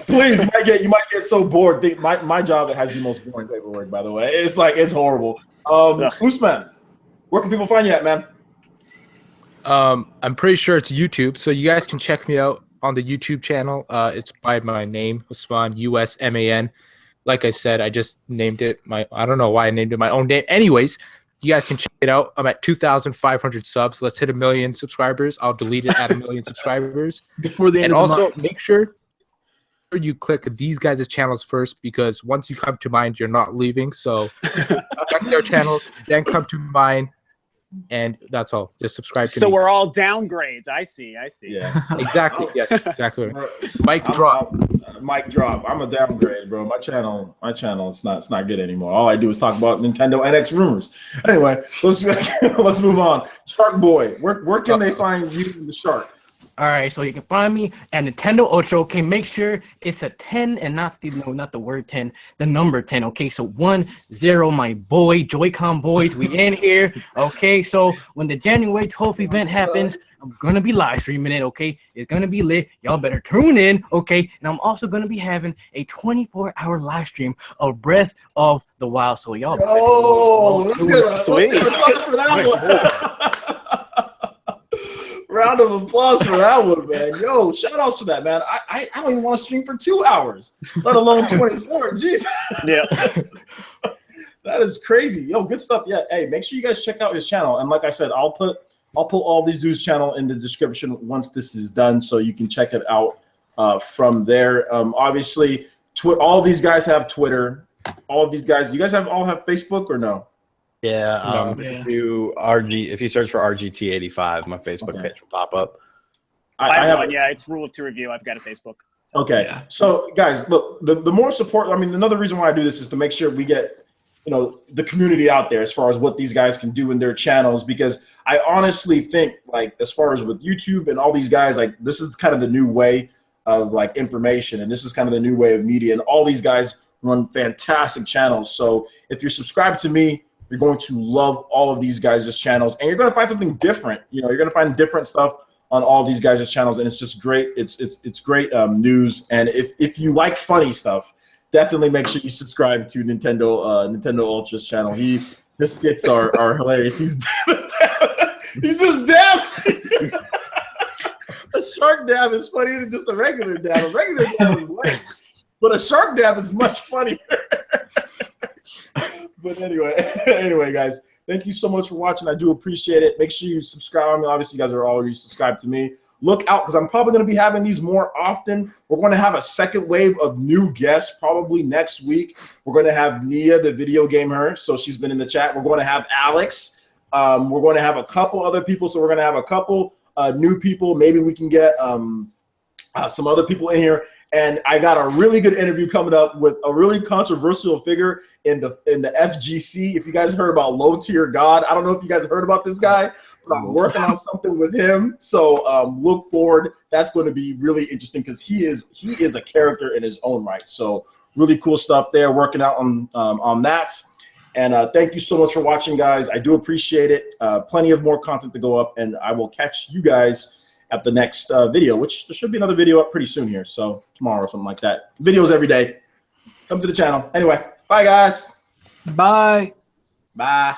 Please, you might get so bored. My job has the most boring paperwork, by the way. It's horrible. Usman, where can people find you at, man? I'm pretty sure it's YouTube, so you guys can check me out on the YouTube channel. It's by my name, Usman, USMAN. Like I said, I just named it I don't know why I named it my own name. Anyways, you guys can check it out. I'm at 2,500 subs. Let's hit 1 million subscribers. I'll delete it at 1 million subscribers. Before the end and of the also month. make sure you click these guys' channels first, because once you come to mine, you're not leaving. So check their channels, then come to mine. And that's all. Just subscribe to me. So we're all downgrades. I see. Yeah. Exactly. Yes. Exactly. Mic drop. Mic drop. I'm a downgrade, bro. My channel. It's not good anymore. All I do is talk about Nintendo NX rumors. Anyway, let's move on. Shark Boy, where can they find you in the Shark? All right, so you can find me at Nintendo Ocho. Okay, make sure it's a 10 and not the word 10, the number 10. Okay, so 10, my boy, Joy-Con boys, we in here. Okay, so when the January 12th event happens, I'm gonna be live streaming it. Okay, it's gonna be lit. Y'all better tune in. Okay, and I'm also gonna be having a 24-hour live stream of Breath of the Wild. So y'all. Let's get applause for that one. Round of applause for that one, man. Yo, shout outs to that, man. I don't even want to stream for 2 hours, let alone 24. Jeez. Yeah. That is crazy. Yo, good stuff. Yeah. Hey, make sure you guys check out his channel. And like I said, I'll put all these dudes' channel in the description once this is done, so you can check it out from there. Obviously, all these guys have Twitter. All of these guys, you guys all have Facebook or no? Yeah, if you search for RGT85, my Facebook page will pop up. I have one. Yeah, it's Rule of 2 Review. I've got a Facebook. So, okay, yeah. So guys, look, the more support. I mean, another reason why I do this is to make sure we get the community out there as far as what these guys can do in their channels, because I honestly think, as far as with YouTube and all these guys, this is kind of the new way of information, and this is kind of the new way of media, and all these guys run fantastic channels. So if you're subscribed to me, you're going to love all of these guys' channels, and you're going to find something different. You're going to find different stuff on all of these guys' channels, and it's just great. It's great news. And if you like funny stuff, definitely make sure you subscribe to Nintendo Ultra's channel. His skits are hilarious. He's just deaf. A shark dab is funnier than just a regular dab. A regular dab is lame, but a shark dab is much funnier. But anyway, guys, thank you so much for watching. I do appreciate it. Make sure you subscribe. I mean, obviously, you guys are already subscribed to me. Look out, because I'm probably going to be having these more often. We're going to have a second wave of new guests probably next week. We're going to have Nia, the video gamer, so she's been in the chat. We're going to have Alex. We're going to have a couple other people, so we're going to have a couple new people. Maybe we can get some other people in here. And I got a really good interview coming up with a really controversial figure in the FGC. If you guys heard about Low Tier God, I don't know if you guys heard about this guy, but I'm working on something with him. So look forward. That's going to be really interesting because he is a character in his own right. So really cool stuff there. Working out on that. And thank you so much for watching, guys. I do appreciate it. Plenty of more content to go up, and I will catch you guys at the next video, which there should be another video up pretty soon here. So tomorrow or something like that. Videos every day. Come to the channel. Anyway, bye, guys. Bye. Bye.